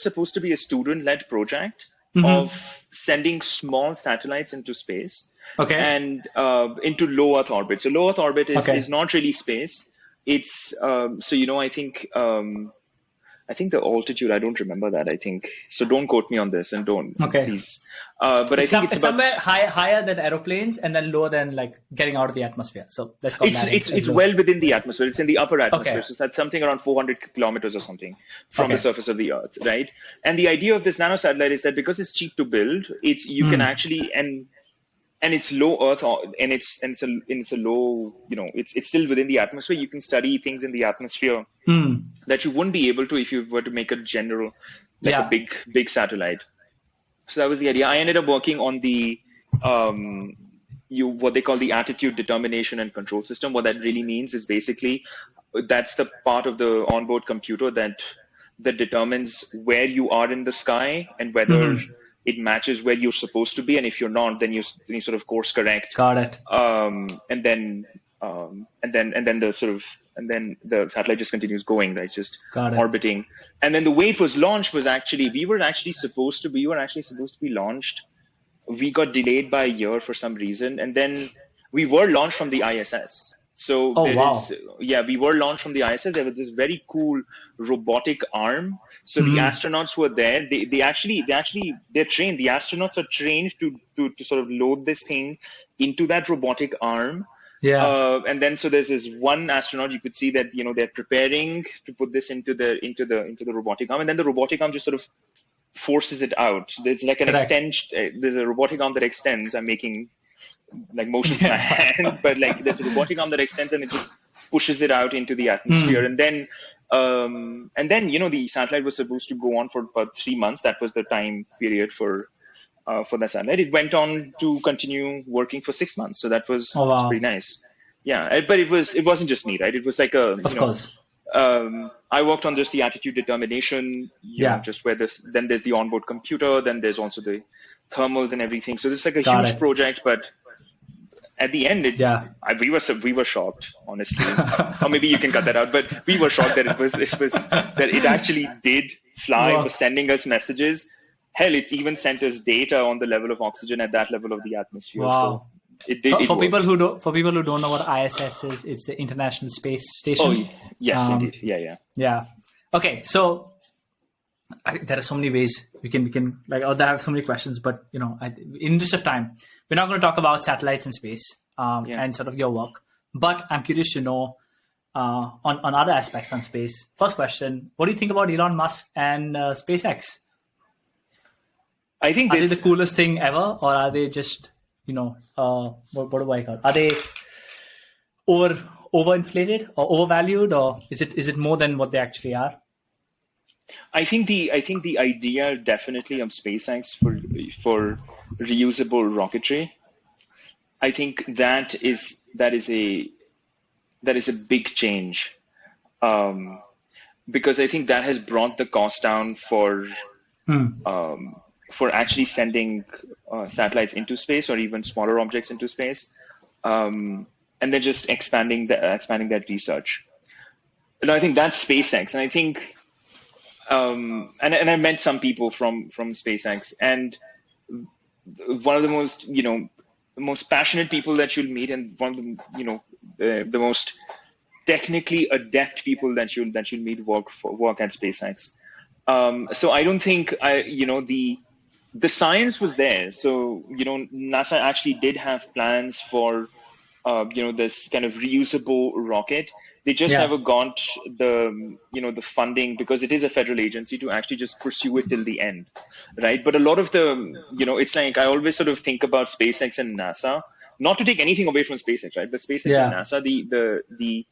supposed to be a student-led project of sending small satellites into space and into low Earth orbit. So low Earth orbit is not really space. It's I think the altitude, I don't remember that. I think so. Don't quote me on this, and please. But I think it's somewhere higher than aeroplanes, and then lower than like getting out of the atmosphere. So let's call it's well within the atmosphere. It's in the upper atmosphere. So that's something around 400 kilometers or something from the surface of the Earth, right? And the idea of this nano satellite is that because it's cheap to build, you can actually and it's low Earth, and it's a low, it's still within the atmosphere. You can study things in the atmosphere that you wouldn't be able to if you were to make a general, a big satellite. So that was the idea. I ended up working on the what they call the attitude determination and control system. What that really means is basically that's the part of the onboard computer that determines where you are in the sky and whether it matches where you're supposed to be, and if you're not, then you sort of course correct. Got it. And then the satellite just continues going, right? Just orbiting. And then the way it was launched was we were actually supposed to be launched. We got delayed by a year for some reason, and then we were launched from the ISS. So we were launched from the ISS. There was this very cool robotic arm. So the astronauts were there. They're trained. The astronauts are trained to sort of load this thing into that robotic arm. Yeah. And then so there's this one astronaut, you could see that, they're preparing to put this into the robotic arm, and then the robotic arm just sort of forces it out. There's like an extension. There's a robotic arm that extends. I'm making like motions with my hand, but like there's a robotic arm that extends and it just pushes it out into the atmosphere. And then the satellite was supposed to go on for about 3 months. That was the time period for the satellite. It went on to continue working for 6 months. So that was, was pretty nice. Yeah, but it wasn't just me, right? It was like of course. I worked on just the attitude determination, just where then there's the onboard computer, then there's also the thermals and everything. So it's like a huge project, but at the end, we were shocked, honestly. Or maybe you can cut that out, but we were shocked that that it actually did fly. It was sending us messages. Hell, it even sent us data on the level of oxygen at that level of the atmosphere. Wow. So it did. For people who don't know what ISS is, it's the International Space Station. Oh, yes, indeed. Yeah. Okay, so there are so many ways we can I have so many questions, but in interest of time, we're not going to talk about satellites in space and sort of your work. But I'm curious to know on other aspects on space. First question: what do you think about Elon Musk and SpaceX? I think are they the coolest thing ever, or are they just what do I call? Are they overinflated or overvalued, or is it more than what they actually are? I think the idea definitely of SpaceX for reusable rocketry, I think that is a big change, because I think that has brought the cost down for actually sending satellites into space or even smaller objects into space, and then just expanding that research. And I think that's SpaceX, and I think. And I met some people from SpaceX, and one of the most passionate people that you'll meet, and one of the most technically adept people that you'll meet work at SpaceX. So I don't think the science was there. So NASA actually did have plans for this kind of reusable rocket. They just never got the funding, because it is a federal agency, to actually just pursue it till the end, right? But a lot of it's like I always sort of think about SpaceX and NASA, not to take anything away from SpaceX, right? But SpaceX and NASA,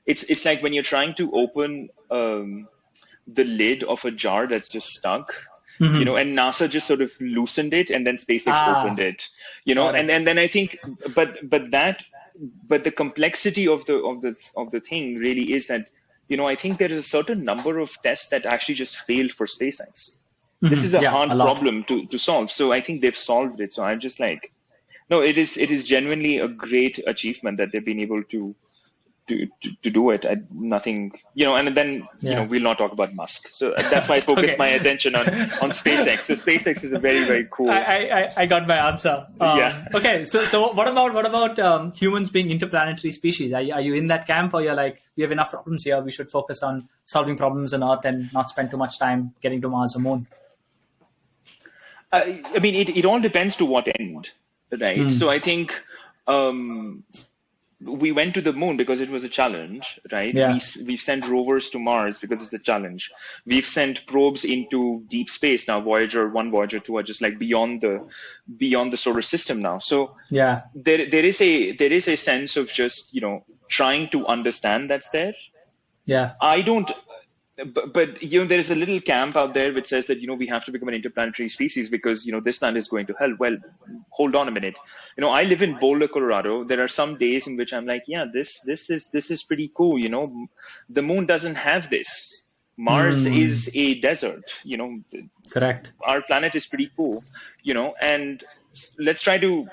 it's like when you're trying to open the lid of a jar that's just stuck. And NASA just sort of loosened it, and then SpaceX opened it. And then I think, but the complexity of the thing really is that I think there is a certain number of tests that actually just failed for SpaceX. This is a hard problem to solve. So I think they've solved it. So I'm just like, no, it is genuinely a great achievement that they've been able to do it. Nothing, and then we'll not talk about Musk. So that's why I focused my attention on SpaceX. So SpaceX is a very, very cool. I got my answer. Okay, so what about humans being interplanetary species? Are you in that camp, or you're like, we have enough problems here, we should focus on solving problems on Earth and not spend too much time getting to Mars or Moon? I mean, it all depends to what end, right? So I think. We went to the moon because it was a challenge, right? We've sent rovers to Mars because it's a challenge. We've sent probes into deep space now. Voyager 1, Voyager 2 are just like beyond the solar system now. So there is a sense of just trying to understand that's there. I don't. But there is a little camp out there which says that we have to become an interplanetary species because this planet is going to hell. Well, hold on a minute. I live in Boulder, Colorado. There are some days in which I'm like, this is pretty cool. The moon doesn't have this. Mars is a desert. Correct. Our planet is pretty cool. And let's try to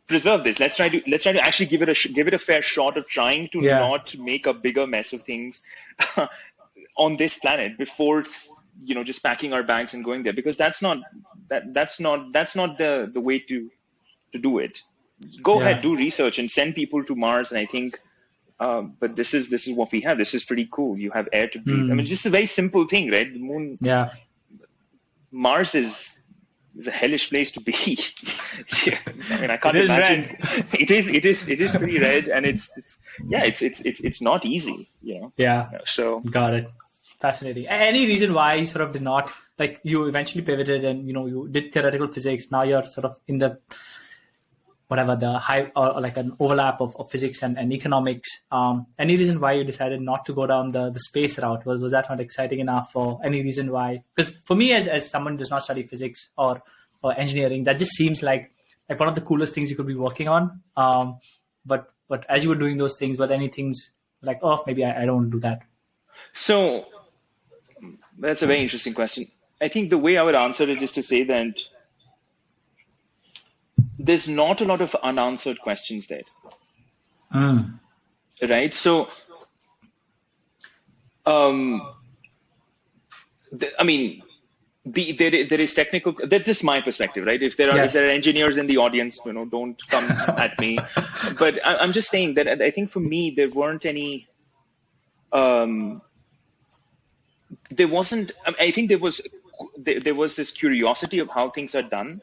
preserve this. Let's try to actually give it a fair shot of trying to not make a bigger mess of things on this planet before just packing our bags and going there, because that's not the way to do it. go ahead, do research and send people to Mars. And I think, but this is what we have. This is pretty cool. You have air to breathe. I mean, it's just a very simple thing, right? The moon, Mars is a hellish place to be. I mean, I can't imagine. It is pretty red, and it's not easy, So got it. Fascinating. Any reason why you sort of did not, like, you eventually pivoted and you did theoretical physics. Now you're sort of in the high, or like an overlap of physics and economics. Any reason why you decided not to go down the space route? Was that not exciting enough, or any reason why? Because for me, as someone who does not study physics or engineering, that just seems like one of the coolest things you could be working on. But as you were doing those things, were there any things like, oh, maybe I don't want to do that? So that's a very interesting question. I think the way I would answer it is to say that there's not a lot of unanswered questions there. Right? So, there is technical. That's just my perspective, right? If there are engineers in the audience, don't come at me. But I'm just saying that I think for me there weren't any. There wasn't. I think there was this curiosity of how things are done,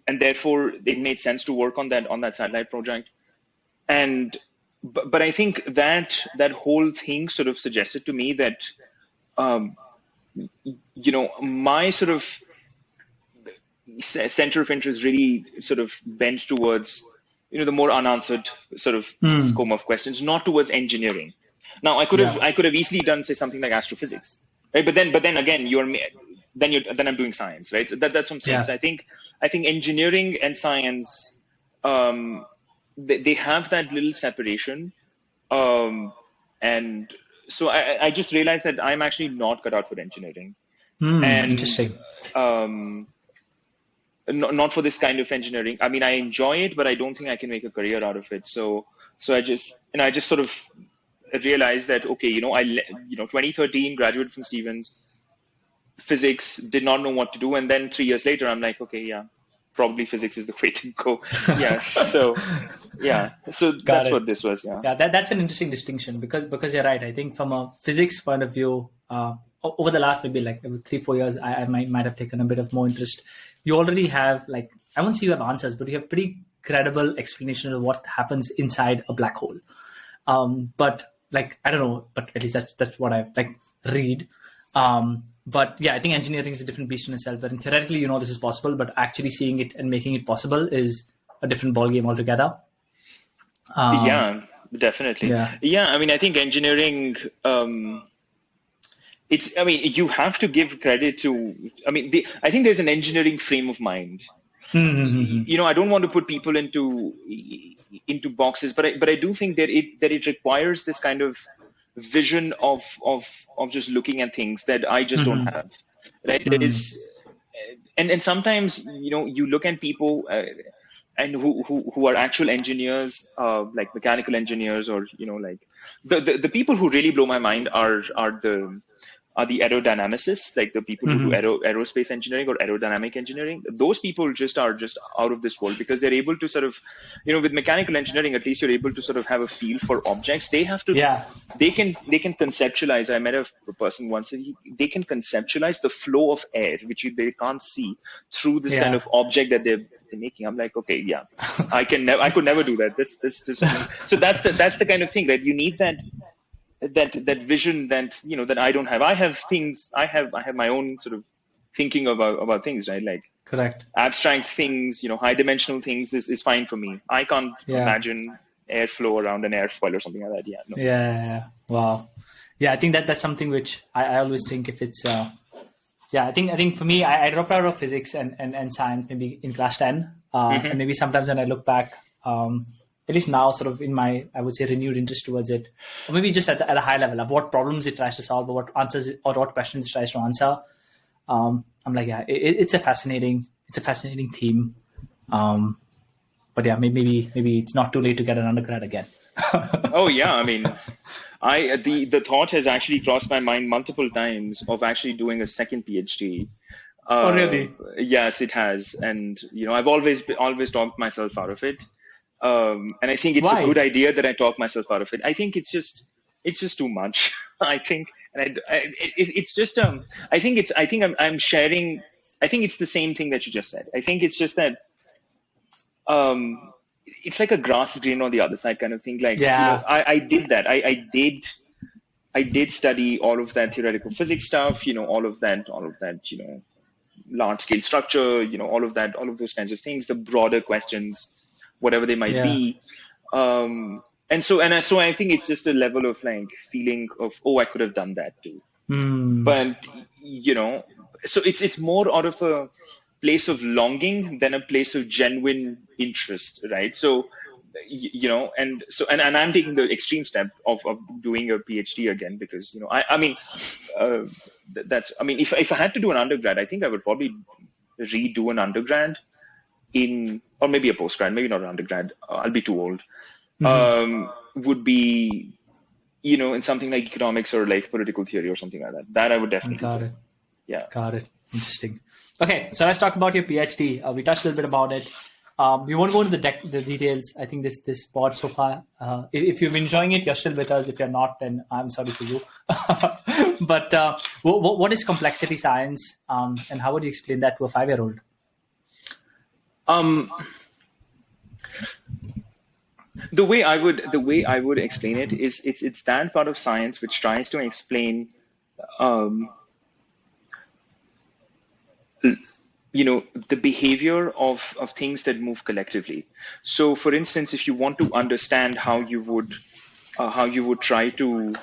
and therefore it made sense to work on that satellite project. But I think that whole thing sort of suggested to me that, my sort of center of interest really sort of bent towards, the more unanswered sort of scope of questions, not towards engineering. Now I could have easily done, say, something like astrophysics, right? But then again, then I'm doing science, right? So that's what I'm saying. So I think engineering and science, they have that little separation, and so I just realized that I'm actually not cut out for engineering. And interesting. Not for this kind of engineering. I mean, I enjoy it, but I don't think I can make a career out of it. So I just sort of realized that, okay, 2013, graduated from Stevens, physics, did not know what to do, and then 3 years later, I'm like, okay, probably physics is the way to go. So that's what this was. That's an interesting distinction, because you're right. I think from a physics point of view, over the last maybe like 3-4 years, I might have taken a bit of more interest. You already have, like, I won't say you have answers, but you have pretty credible explanation of what happens inside a black hole. But like, I don't know, but at least that's what I like read. But yeah, I think engineering is a different beast in itself. But theoretically, this is possible, but actually seeing it and making it possible is a different ballgame altogether. Definitely. I mean, I think engineering, you have to give credit to, I think there's an engineering frame of mind. I don't want to put people into boxes, but I do think that it requires this kind of vision of just looking at things that I just don't have, right? There is, and sometimes you look at people and who are actual engineers, like mechanical engineers, or like the people who really blow my mind are the aerodynamicists, like the people who do aerospace engineering or aerodynamic engineering. Those people are just out of this world, because they're able to sort of, with mechanical engineering, at least you're able to sort of have a feel for objects. They have to, they can conceptualize. I met a person once, they can conceptualize the flow of air, which they can't see, through this kind of object that they're making. I'm like, okay, I could never do that. That's just, so that's the kind of thing that you need, that vision that that I don't have. I have things. I have my own sort of thinking about things, right? Like, correct, abstract things, high dimensional things is fine for me. I can't imagine airflow around an airfoil or something like that. Wow. I think that's something which I always think, if it's I think for me, I dropped out of physics and science maybe in class 10, and maybe sometimes when I look back, at least now, sort of in my, I would say, renewed interest towards it, or maybe just at a high level of what problems it tries to solve, or what answers or what questions it tries to answer. I'm like, it's a fascinating theme. But maybe it's not too late to get an undergrad again. Oh yeah, I mean, the thought has actually crossed my mind multiple times of actually doing a second PhD. Oh really? Yes, it has, and I've always talked myself out of it. And I think it's a good idea that I talk myself out of it. I think it's just too much. I think, and it's just, I think I'm sharing, I think it's the same thing that you just said. I think it's just that, it's like a grass is green on the other side kind of thing. Like, I did that. I did study all of that theoretical physics stuff, all of that, large scale structure, all of those kinds of things, the broader questions, whatever they might be. And so I think it's just a level of like feeling of, oh, I could have done that too. But, so it's more out of a place of longing than a place of genuine interest, right? So, and I'm taking the extreme step of doing a PhD again, because, if I had to do an undergrad, I think I would probably redo an undergrad or maybe a postgrad, maybe not an undergrad. I'll be too old. Would be, in something like economics or like political theory or something like that. That I would definitely Got it. Yeah. Got it. Interesting. Okay, so let's talk about your PhD. We touched a little bit about it. We won't go into the details. I think this pod so far, if you've been enjoying it, you're still with us. If you're not, then I'm sorry for you. But what is complexity science, and how would you explain that to a 5-year-old? The way I would explain it is it's that part of science which tries to explain the behavior of things that move collectively. So for instance, if you want to understand how you would try to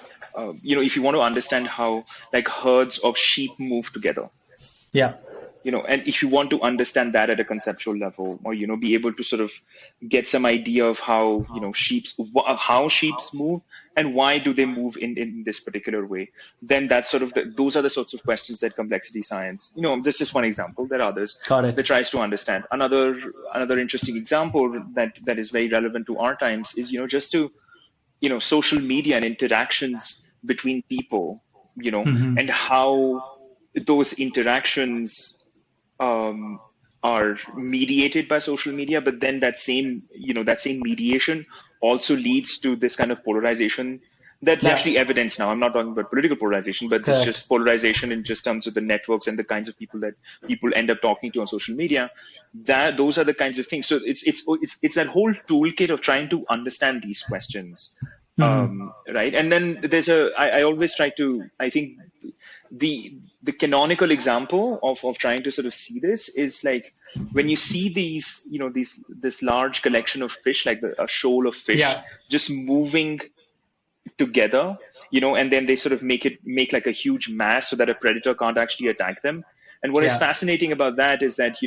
if you want to understand how like herds of sheep move together, and if you want to understand that at a conceptual level, or be able to sort of get some idea of how how sheep move and why do they move in this particular way, then that's sort of those are the sorts of questions that complexity science, this is one example. There are others that tries to understand. Another interesting example that is very relevant to our times is just to social media and interactions between people, and how those interactions are mediated by social media, but then that same mediation also leads to this kind of polarization that's actually evidence now. I'm not talking about political polarization, but it's just polarization in just terms of the networks and the kinds of people that people end up talking to on social media. Those are the kinds of things. So it's that whole toolkit of trying to understand these questions, right? And then I always try to, I think the canonical example of trying to sort of see this is like when you see this large collection of fish, like a shoal of fish just moving together, and then they sort of make like a huge mass so that a predator can't actually attack them. And what is fascinating about that is that,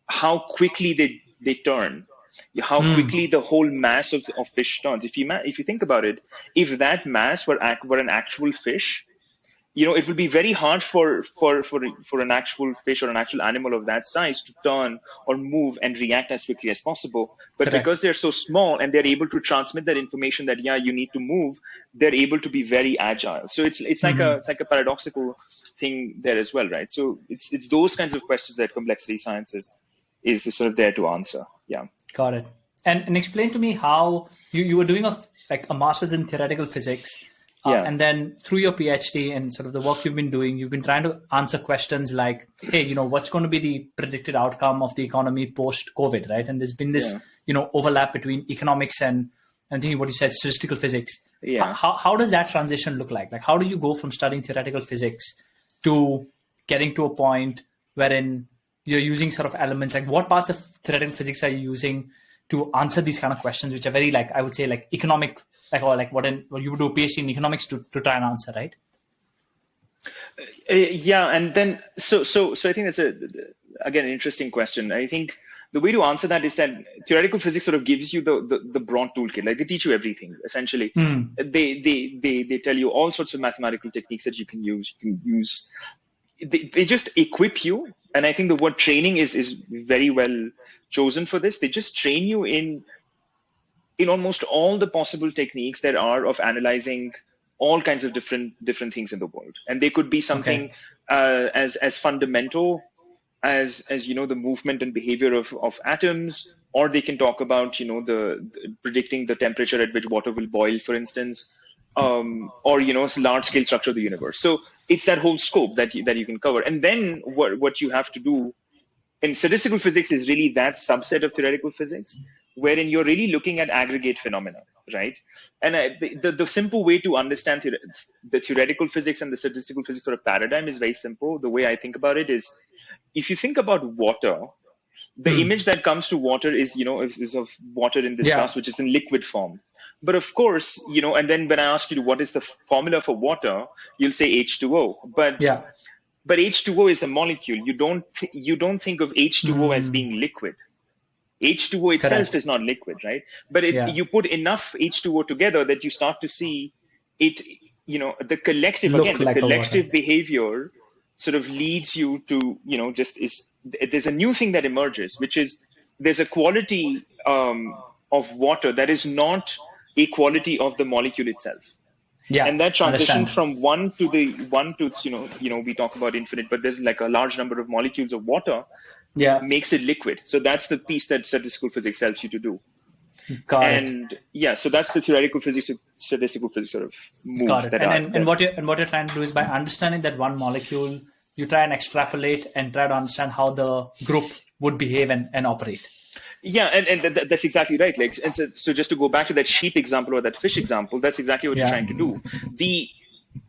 how quickly they turn, how quickly the whole mass of fish turns. If you think about it, if that mass were an actual fish, it would be very hard for an actual fish or an actual animal of that size to turn or move and react as quickly as possible. But because they're so small and they're able to transmit that information that, you need to move, they're able to be very agile. So it's like a paradoxical thing there as well, right? So it's those kinds of questions that complexity science is sort of there to answer. Yeah. Got it. And explain to me how you were doing a master's in theoretical physics. And then through your PhD and sort of the work you've been doing, you've been trying to answer questions like, hey, what's going to be the predicted outcome of the economy post-COVID, right? And there's been this, overlap between economics and I'm thinking what you said, statistical physics. Yeah. How does that transition look like? Like, how do you go from studying theoretical physics to getting to a point wherein you're using sort of elements, like what parts of theoretical physics are you using to answer these kind of questions, which are very I would say economic, what you would do a PhD in economics to try and answer, right? And then so I think that's again an interesting question. I think the way to answer that is that theoretical physics sort of gives you the broad toolkit. Like they teach you everything essentially. They tell you all sorts of mathematical techniques that you can use. They just equip you, and I think the word training is very well chosen for this. They just train you in almost all the possible techniques that are of analyzing all kinds of different things in the world. And they could be something as fundamental as the movement and behavior of atoms, or they can talk about, the predicting the temperature at which water will boil, for instance, or, large scale structure of the universe. So it's that whole scope that you can cover. And then what you have to do in statistical physics is really that subset of theoretical physics, wherein you're really looking at aggregate phenomena, right? And the simple way to understand the theoretical physics and the statistical physics sort of paradigm is very simple. The way I think about it is, if you think about water, the image that comes to water is, is of water in this glass, which is in liquid form. But of course, and then when I ask you what is the formula for water, you'll say H2O. But H2O is a molecule. You don't think of H2O as being liquid. H2O itself is not liquid, right? But you put enough H2O together that you start to see it, the collective, collective behavior sort of leads you to, there's a new thing that emerges, which is there's a quality of water that is not a quality of the molecule itself. Yeah, and that transition from one to we talk about infinite, but there's like a large number of molecules of water makes it liquid. So that's the piece that statistical physics helps you to do. So that's the theoretical physics, statistical physics sort of move. Got it. And what you're trying to do is, by understanding that one molecule, you try and extrapolate and try to understand how the group would behave and operate. Yeah, and that's exactly right. Like, and so just to go back to that sheep example or that fish example, that's exactly what you're trying to do.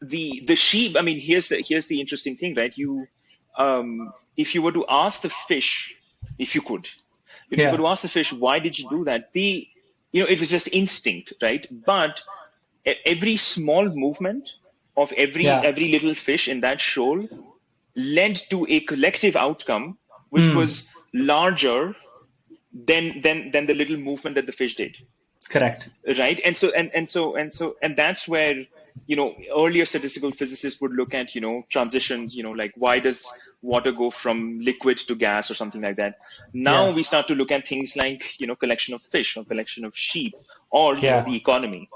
The sheep. I mean, here's the interesting thing, right? You, if you were to ask the fish, if you could, if you were to ask the fish, why did you do that? It was just instinct, right? But every small movement of every little fish in that shoal led to a collective outcome, which was larger than the little movement that the fish did. Correct. Right. And that's where, earlier statistical physicists would look at, transitions, like why does water go from liquid to gas or something like that. Now we start to look at things like, collection of fish or collection of sheep or the economy.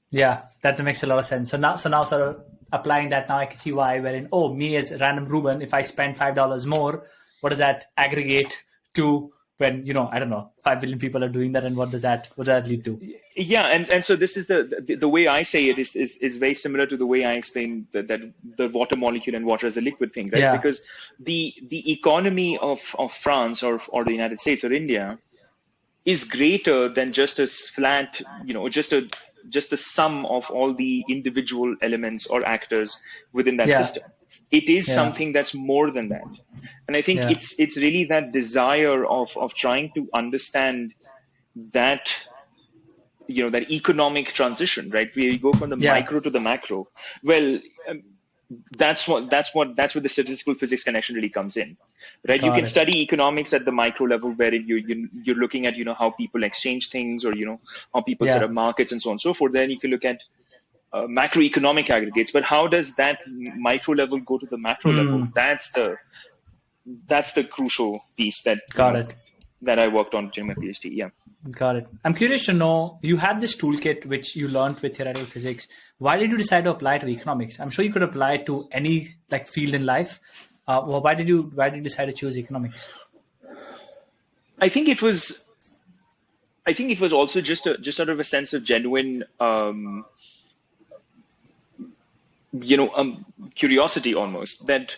Yeah, that makes a lot of sense. So now sort of applying that, now I can see why, wherein, me as random Ruben, if I spend $5 more, what does that aggregate to when, I don't know, 5 billion people are doing that, and what does that lead to? Yeah, and so this is the way I say it is very similar to the way I explain that the water molecule and water as a liquid thing, right? Yeah. Because the economy of France or the United States or India is greater than just a flat, just a sum of all the individual elements or actors within that system. It is something that's more than that. And I think it's really that desire of trying to understand that, that economic transition, right? Where you go from the micro to the macro. Well, that's where the statistical physics connection really comes in, right? You can study economics at the micro level, where you're looking at, how people exchange things, or, how people set up markets and so on and so forth. Then you can look at macroeconomic aggregates, but how does that micro level go to the macro level? That's the crucial piece that I worked on during my PhD. Yeah. Got it. I'm curious to know, you had this toolkit which you learned with theoretical physics. Why did you decide to apply to economics? I'm sure you could apply it to any field in life. Why did you decide to choose economics? I think it was also just out of a sense of genuine curiosity almost. That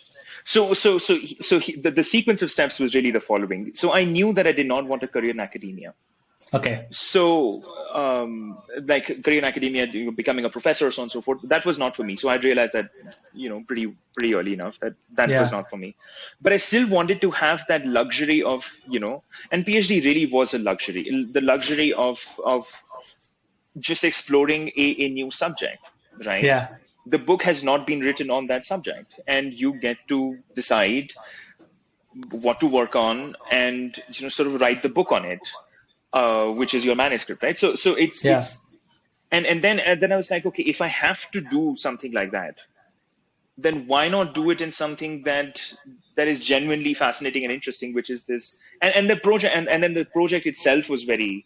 the sequence of steps was really the following. So I knew that I did not want a career in academia. Okay. So career in academia, becoming a professor, so on and so forth, that was not for me. So I realized that, pretty early enough that was not for me. But I still wanted to have that luxury of, and PhD really was a luxury, the luxury of just exploring a new subject, right? Yeah. The book has not been written on that subject, and you get to decide what to work on and, sort of write the book on it. Which is your manuscript, right? So it's and then I was like, okay, if I have to do something like that, then why not do it in something that is genuinely fascinating and interesting, which is this, and the project, and then the project itself was very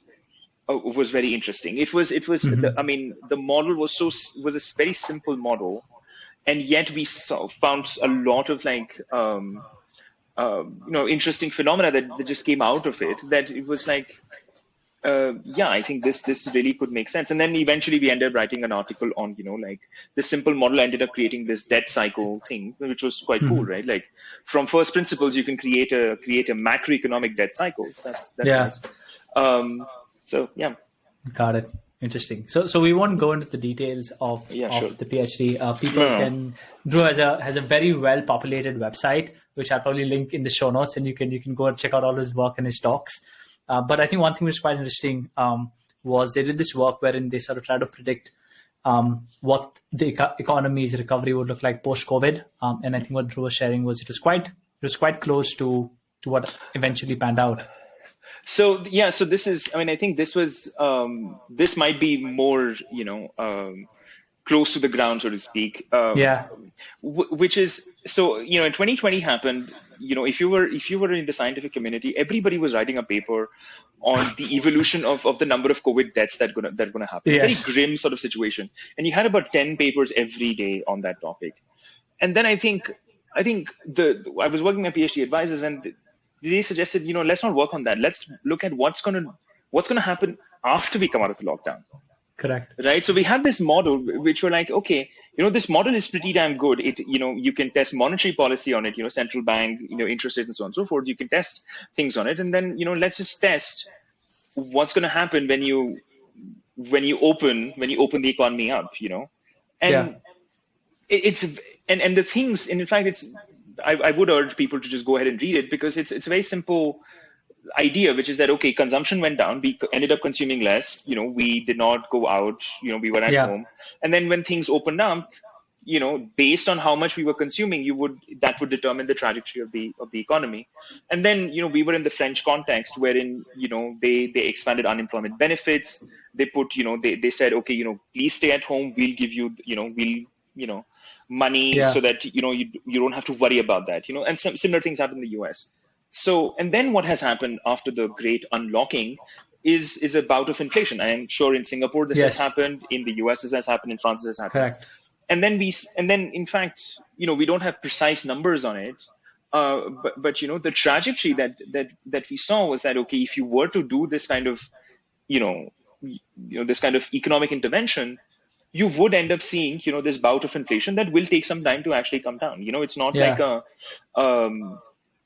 interesting. It was the model was a very simple model, and yet we found a lot of interesting phenomena that just came out of it, that it was like, I think this really could make sense. And then eventually we ended up writing an article on, like this simple model ended up creating this debt cycle thing, which was quite cool, right? Like from first principles, you can create a macroeconomic debt cycle. That's nice. So yeah. Got it. Interesting. So we won't go into the details of the PhD. Dhruv has a very well populated website, which I'll probably link in the show notes, and you can go and check out all his work and his talks. But I think one thing which was quite interesting was they did this work wherein they sort of try to predict what the economy's recovery would look like post-COVID. And I think what Dhruv was sharing was it was quite close to what eventually panned out. So this is, I think this was, this might be more, close to the ground, so to speak. Which is, so, in 2020 happened, if you were in the scientific community, everybody was writing a paper on the evolution of the number of COVID deaths that are gonna happen. Yes. A very grim sort of situation. And you had about 10 papers every day on that topic. And then I think I was working with my PhD advisors, and they suggested, let's not work on that. Let's look at what's gonna happen after we come out of the lockdown. Correct. Right. So we had this model which were like, okay, this model is pretty damn good. It, you can test monetary policy on it, central bank, interest rates and so on and so forth. You can test things on it. And then, let's just test what's going to happen when you open the economy up, and it's the things, and in fact, I would urge people to just go ahead and read it, because it's a very simple idea, which is that, okay, consumption went down, we ended up consuming less, we did not go out, we were at home. And then when things opened up, based on how much we were consuming, that would determine the trajectory of the economy. And then, we were in the French context wherein, they expanded unemployment benefits. They put, they said, okay, please stay at home. We'll give you, money so that, you don't have to worry about that, and some similar things happen in the US. So, and then what has happened after the great unlocking is a bout of inflation. I am sure in Singapore this has happened, in the US this has happened, in France this has happened. Correct. And then in fact, we don't have precise numbers on it, but the trajectory that we saw was that, okay, if you were to do this kind of, this kind of economic intervention, you would end up seeing, this bout of inflation that will take some time to actually come down. It's not like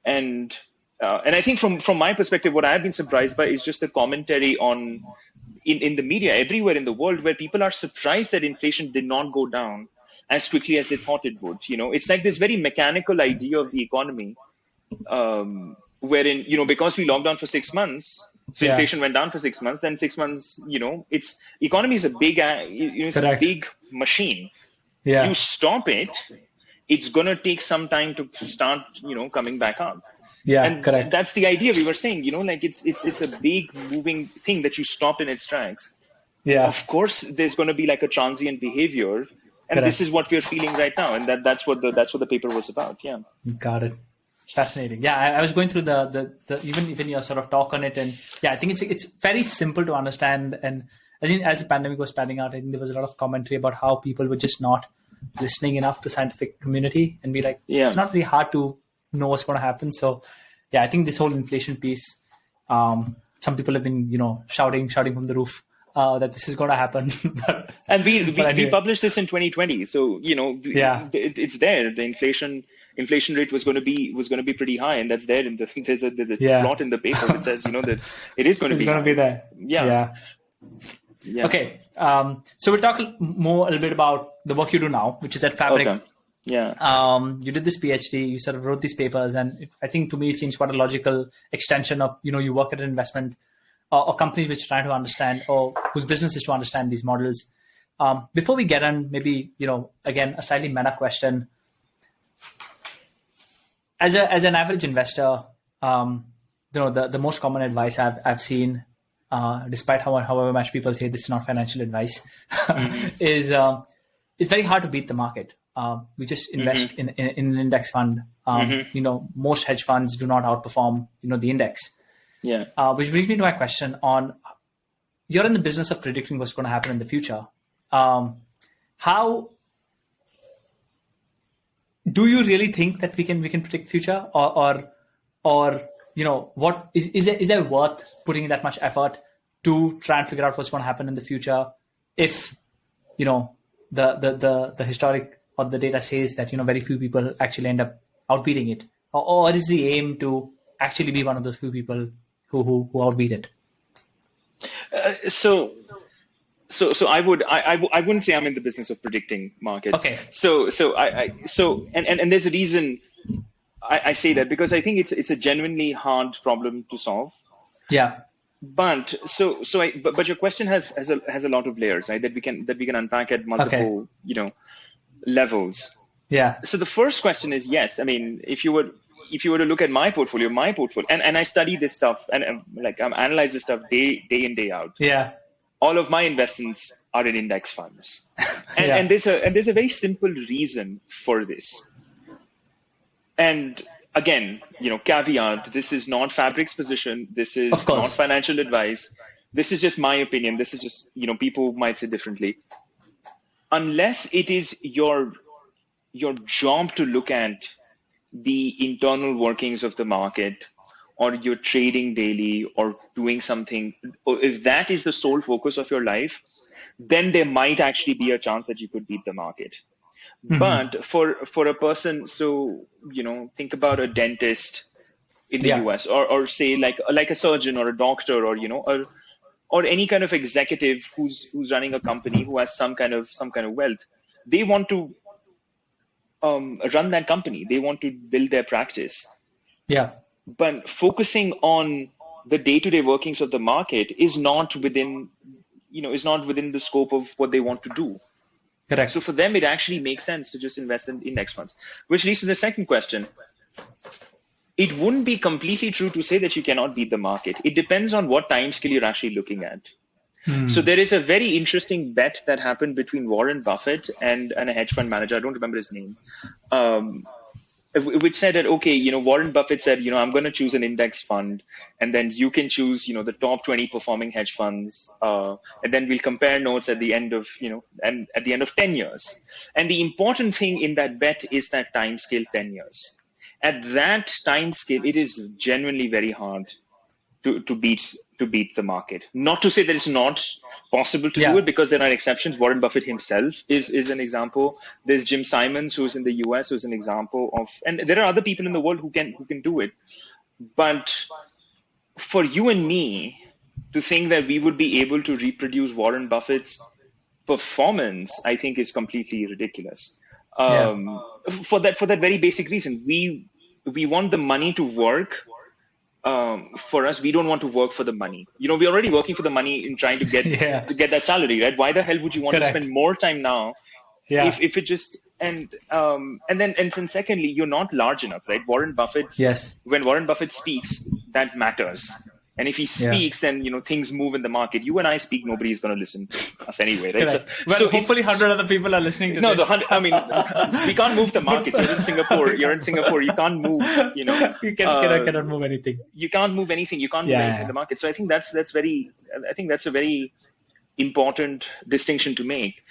and I think from my perspective, what I've been surprised by is just the commentary in the media everywhere in the world, where people are surprised that inflation did not go down as quickly as they thought it would. It's like this very mechanical idea of the economy, wherein, because we locked down for 6 months, so inflation went down for 6 months, then 6 months, economy is a big, it's a big machine. Yeah. You stop it, it's going to take some time to start, coming back up. Yeah, and correct. That's the idea we were saying, like it's a big moving thing that you stopped in its tracks. Yeah. Of course, there's going to be like a transient behavior, and this is what we're feeling right now, and that's what the paper was about. Yeah. Got it. Fascinating. Yeah, I was going through the even your sort of talk on it, and I think it's very simple to understand. And I think as the pandemic was panning out, I think there was a lot of commentary about how people were just not listening enough to scientific community, and be like, it's not really hard to know what's going to happen. So I think this whole inflation piece, some people have been shouting from the roof that this is going to happen. And we published this in 2020, so it's there. The inflation rate was going to be pretty high, and that's there. There's a plot in the paper that says that it is going to be. It's going to be there. Yeah. Okay. So we'll talk a little bit about the work you do now, which is at Fabric. Okay. Yeah. You did this PhD, you sort of wrote these papers, and I think to me it seems quite a logical extension of, you work at an investment or companies which are trying to understand, or whose business is to understand these models. Before we get on, maybe, again, a slightly meta question. As an average investor, the most common advice I've seen, despite however much people say this is not financial advice, is it's very hard to beat the market. We just invest in an index fund. Most hedge funds do not outperform, the index. Yeah. Which brings me to my question on, you're in the business of predicting what's going to happen in the future. How do you really think that we can predict the future, or or, what is there worth putting in that much effort to try and figure out what's going to happen in the future if, the historic or the data says that, very few people actually end up outbeating it? Or is the aim to actually be one of those few people who outbeat it? So I wouldn't say I'm in the business of predicting markets. Okay. So there's a reason I say that, because I think it's a genuinely hard problem to solve. Yeah. But your question has a lot of layers, right? That we can unpack at multiple levels. Yeah. So the first question is, yes. I mean, if you were to look at my portfolio, and I study this stuff and I'm analyze this stuff day in, day out. Yeah. All of my investments are in index funds, and there's a very simple reason for this. And again, caveat: this is not Fabric's position. This is not financial advice. This is just my opinion. This is just people might say differently. Unless it is your job to look at the internal workings of the market, or you're trading daily or doing something, or if that is the sole focus of your life, then there might actually be a chance that you could beat the market. Mm-hmm. But for a person, so think about a dentist in the US, or say like a surgeon or a doctor, or any kind of executive who's running a company who has some kind of wealth. They want to run that company. They want to build their practice. Yeah. But focusing on the day-to-day workings of the market is not within the scope of what they want to do. Correct. So for them, it actually makes sense to just invest in index funds, which leads to the second question. It wouldn't be completely true to say that you cannot beat the market. It depends on what time scale you're actually looking at. So there is a very interesting bet that happened between Warren Buffett and a hedge fund manager. I don't remember his name. Which said that, okay, Warren Buffett said, I'm going to choose an index fund, and then you can choose, the top 20 performing hedge funds. And then we'll compare notes at the end of, and at the end of 10 years. And the important thing in that bet is that time scale, 10 years. At that time scale, it is genuinely very hard to beat the market. Not to say that it's not possible to do it, because there are exceptions. Warren Buffett himself is an example. There's Jim Simons, who's in the US, who's an example of, and there are other people in the world who can do it. But for you and me to think that we would be able to reproduce Warren Buffett's performance, I think is completely ridiculous. For that very basic reason, we want the money to work. For us, we don't want to work for the money. We're already working for the money in trying to get that salary, right? Why the hell would you want to spend more time now? If it just and then secondly, you're not large enough, right? When Warren Buffett speaks, that matters. And if he speaks, then things move in the market. You and I speak, nobody's going to listen to us anyway, right? So hopefully 100 other people are listening to this. We can't move the market. You're in Singapore. You can't move. You cannot move anything. You can't move anything. You can't move anything in the market. So I think that's a very important distinction to make.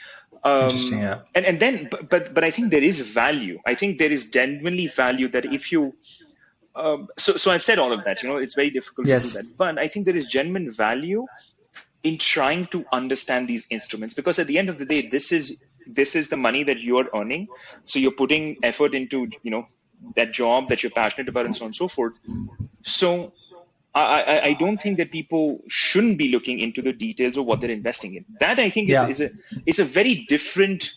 Interesting, yeah. And then, but I think there is value. I think there is genuinely value that if you. So I've said all of that, it's very difficult to do that. But I think there is genuine value in trying to understand these instruments, because at the end of the day, this is the money that you are earning. So you're putting effort into, that job that you're passionate about and so on and so forth. So I don't think that people shouldn't be looking into the details of what they're investing in. That I think is a very different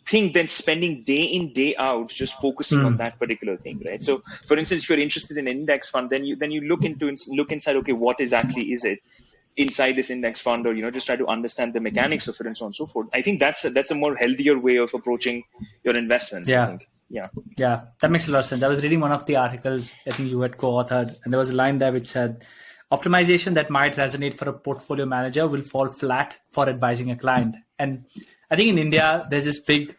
thing than spending day in, day out just focusing on that particular thing, right? So for instance, if you're interested in an index fund, then you look inside, okay, what exactly is it inside this index fund, or just try to understand the mechanics of it and so on and so forth. I think that's a more healthier way of approaching your investments. I think. Yeah, that makes a lot of sense. I was reading one of the articles I think you had co-authored, and there was a line there which said, optimization that might resonate for a portfolio manager will fall flat for advising a client. And I think in India, there's been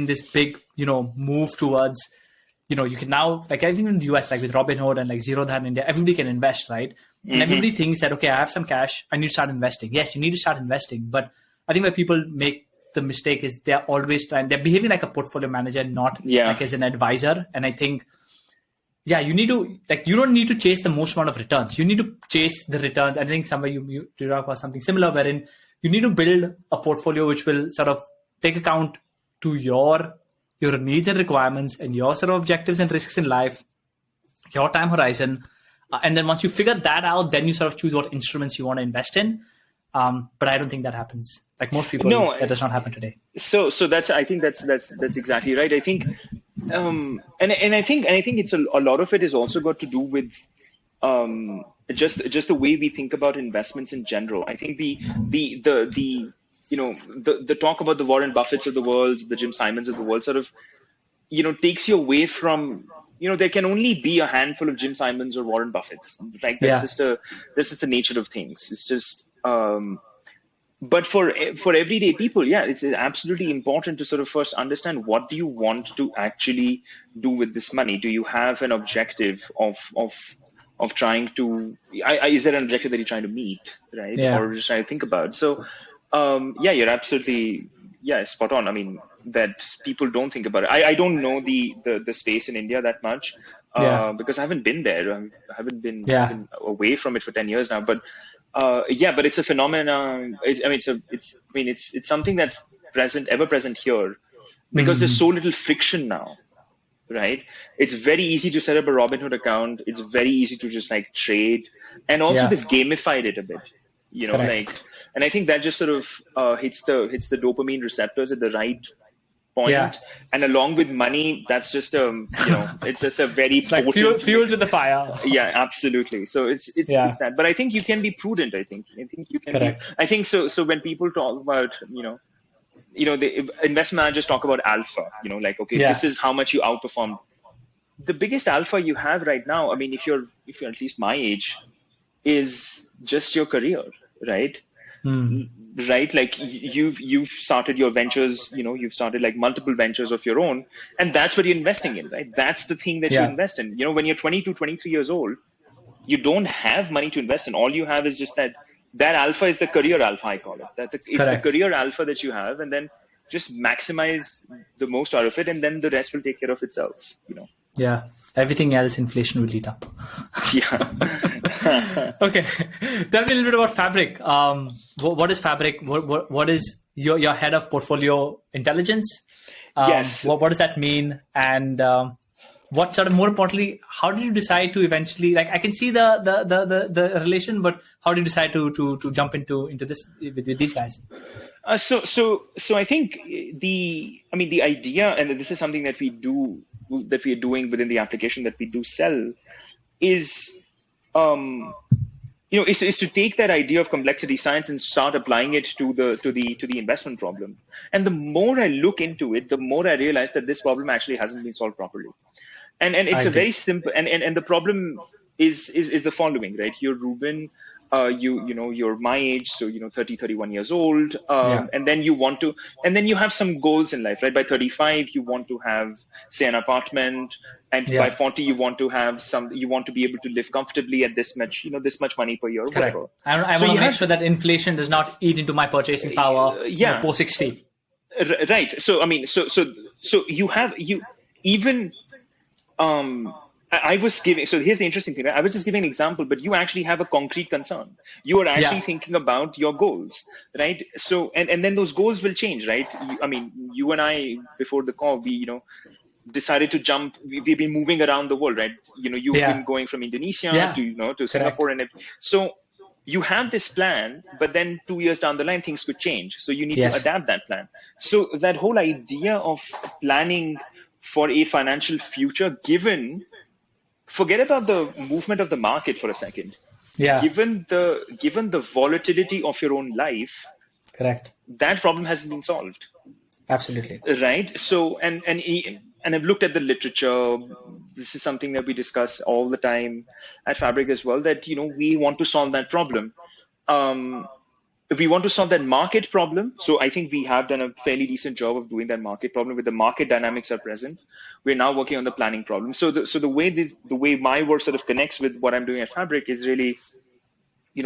this big, move towards, you can now, like I think in the US, like with Robinhood and like Zerodha in India, everybody can invest, right? And everybody thinks that, okay, I have some cash, I need to start investing. Yes, you need to start investing. But I think where people make the mistake is they're behaving like a portfolio manager, not like as an advisor. And I think you need to, like, you don't need to chase the most amount of returns. You need to chase the returns. I think somewhere you talk about something similar, wherein you need to build a portfolio which will sort of take account to your needs and requirements and your sort of objectives and risks in life, your time horizon. And then once you figure that out, then you sort of choose what instruments you want to invest in. But I don't think that happens. Like most people, that does not happen today. So I think that's exactly right. I think, and I think it's a lot of it is also got to do with just the way we think about investments in general. I think the talk about the Warren Buffetts of the world, the Jim Simons of the world, sort of takes you away from, there can only be a handful of Jim Simons or Warren Buffetts. Like that's just the nature of things. It's just but for everyday people, it's absolutely important to sort of first understand, what do you want to actually do with this money? Do you have an objective of trying to, is there an objective that you're trying to meet, right? Or just trying to think about? So you're absolutely spot on. I mean, that people don't think about it. I don't know the space in India that much because I haven't been there. I haven't been away from it for 10 years now. But but it's a phenomenon. It's something that's ever present here, because there's so little friction now, right? It's very easy to set up a Robinhood account. It's very easy to just like trade, and also they've gamified it a bit, and I think that just sort of hits the dopamine receptors at the right point, and along with money, that's just it's just a very potent, fuel to the fire. Absolutely. So it's that, but I think you can be prudent. I think you can. I think so. So when people talk about the investment managers talk about alpha, this is how much you outperformed. The biggest alpha you have right now, I mean, if you're at least my age, is just your career, right? Right, like you've started your ventures, you've started like multiple ventures of your own, and that's what you're investing in, right? That's the thing that you invest in. When you're 22, 23 years old, you don't have money to invest in. All you have is just that alpha is the career alpha, I call it. It's the career alpha that you have, and then just maximize the most out of it, and then the rest will take care of itself. Everything else, inflation will eat up. Okay, tell me a little bit about Fabric. What is Fabric? What is your head of portfolio intelligence? Yes. What does that mean? And what sort of, more importantly, how did you decide to eventually, like, I can see the relation, but how did you decide to jump into this with these guys? So I think the idea, and this is something that we are doing within the application that we do sell, is is to take that idea of complexity science and start applying it to the investment problem. And the more I look into it, the more I realize that this problem actually hasn't been solved properly. And it's a very simple, and the problem is the following, right? You're Ruben, you're my age, so 30, 31 years old, and then you have some goals in life, right? By 35 you want to have, say, an apartment, and by 40 you want to be able to live comfortably at this much money per year. Correct. Whatever. I want to make sure that inflation does not eat into my purchasing power post 60. Right. So I was giving, so here's the interesting thing, right? I was just giving an example, but you actually have a concrete concern. You are actually thinking about your goals, right? So, and then those goals will change, right? You and I, before the call, we, decided to jump. We've been moving around the world, right? You've been going from Indonesia to Singapore, and so you have this plan, but then 2 years down the line, things could change. So you need to adapt that plan. So that whole idea of planning for a financial future, forget about the movement of the market for a second. Given the volatility of your own life, correct, that problem hasn't been solved. Absolutely. Right. So, and I've looked at the literature. This is something that we discuss all the time at Fabric as well, that, we want to solve that problem. If we want to solve that market problem, so I think we have done a fairly decent job of doing that market problem with the market dynamics are present. We're now working on the planning problem. So the way my work sort of connects with what I'm doing at Fabric is really,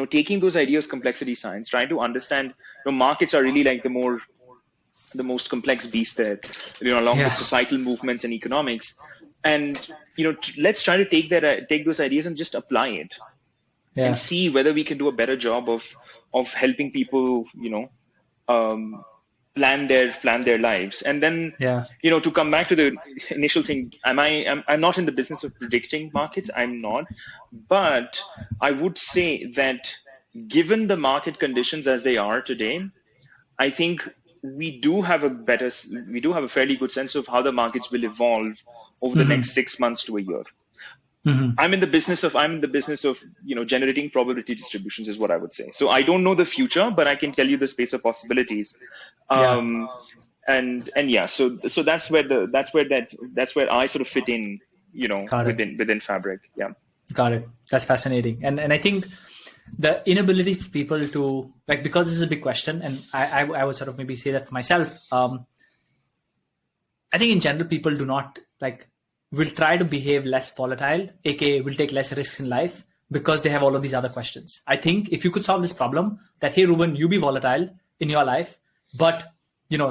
taking those ideas, complexity science, trying to understand, markets are really like the most complex beast there, along with societal movements and economics. and let's try to take those ideas and just apply it, and see whether we can do a better job of helping people plan their lives. And then to come back to the initial thing, I'm not in the business of predicting markets, I'm not, but I would say that given the market conditions as they are today, I think we do have a fairly good sense of how the markets will evolve over the next 6 months to a year. I'm in the business of generating probability distributions, is what I would say. So I don't know the future, but I can tell you the space of possibilities. So that's where I sort of fit in, within Fabric. Yeah. Got it. That's fascinating. And I think the inability for people to, like, because this is a big question, and I would sort of maybe say that for myself, I think in general, people do not will try to behave less volatile, aka will take less risks in life because they have all of these other questions. I think if you could solve this problem, that, hey, Ruben, you be volatile in your life, but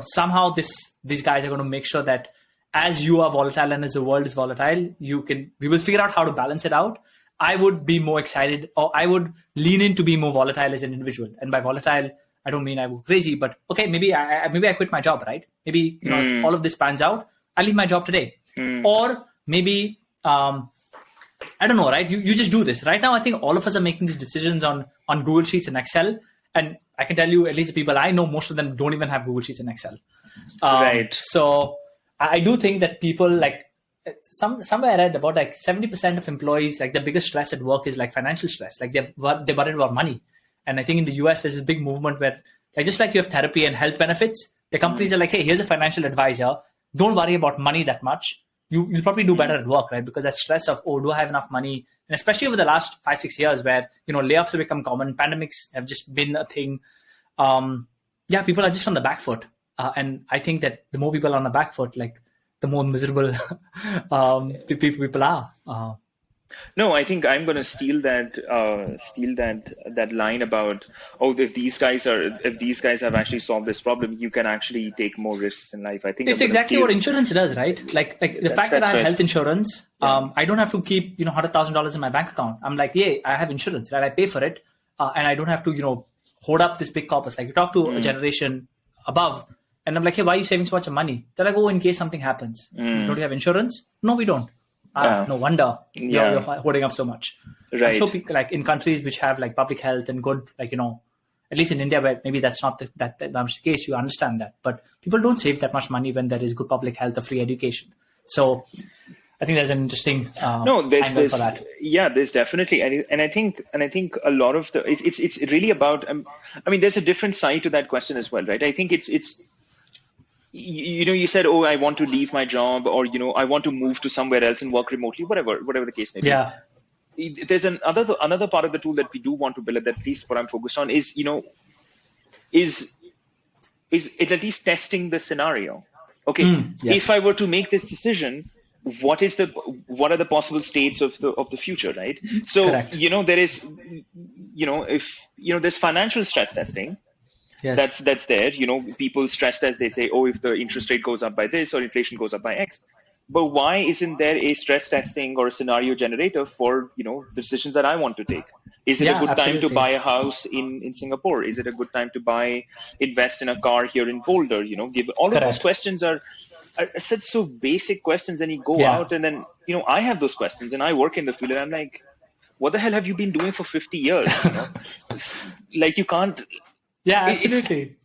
somehow these guys are going to make sure that as you are volatile and as the world is volatile, we will figure out how to balance it out. I would be more excited, or I would lean in to be more volatile as an individual. And by volatile, I don't mean I go crazy, but okay, maybe I quit my job, right? Maybe if all of this pans out, I'll leave my job today. Or maybe, I don't know, right? You just do this. Right now, I think all of us are making these decisions on Google Sheets and Excel. And I can tell you, at least the people I know, most of them don't even have Google Sheets and Excel. Right. So I do think that people somewhere I read about 70% of employees, the biggest stress at work is financial stress. They're worried about money. And I think in the US, there's this big movement where just like you have therapy and health benefits, the companies are hey, here's a financial advisor. Don't worry about money that much. You'll probably do better at work, right? Because that stress of, do I have enough money? And especially over the last 5-6 years where, layoffs have become common, pandemics have just been a thing. People are just on the back foot. And I think that the more people are on the back foot, the more miserable people are. No, I think I'm going to steal that line about, if these guys have actually solved this problem, you can actually take more risks in life. I think it's exactly what insurance does, right? The fact that I have health insurance, I don't have to keep $100,000 in my bank account. I'm I have insurance, right? I pay for it, and I don't have to hoard up this big corpus. You talk to a generation above, and I'm hey, why are you saving so much money? They're in case something happens. Don't you have insurance? No, we don't. No wonder you're hoarding up so much. Right. So in countries which have public health and good, at least in India where maybe that's not the case, you understand that. But people don't save that much money when there is good public health or free education. So I think there's an interesting angle for that. Yeah, there's definitely, and I think a lot of it's really about. There's a different side to that question as well, right? I think it's. You said, I want to leave my job, or I want to move to somewhere else and work remotely, whatever the case may be. Yeah. There's another part of the tool that we do want to build, that at least what I'm focused on is it at least testing the scenario. Okay, yes. If I were to make this decision, what are the possible states of the future, right? So Correct. There is if there's financial stress testing. Yes. That's there. People stress test. They say, if the interest rate goes up by this or inflation goes up by X. But why isn't there a stress testing or a scenario generator for the decisions that I want to take? Is it a good time to buy a house in Singapore? Is it a good time to invest in a car here in Boulder? Give all Correct. of those questions are such so basic questions, and you go out and then I have those questions, and I work in the field, and I'm like, what the hell have you been doing for 50 years? You can't. Yeah, absolutely.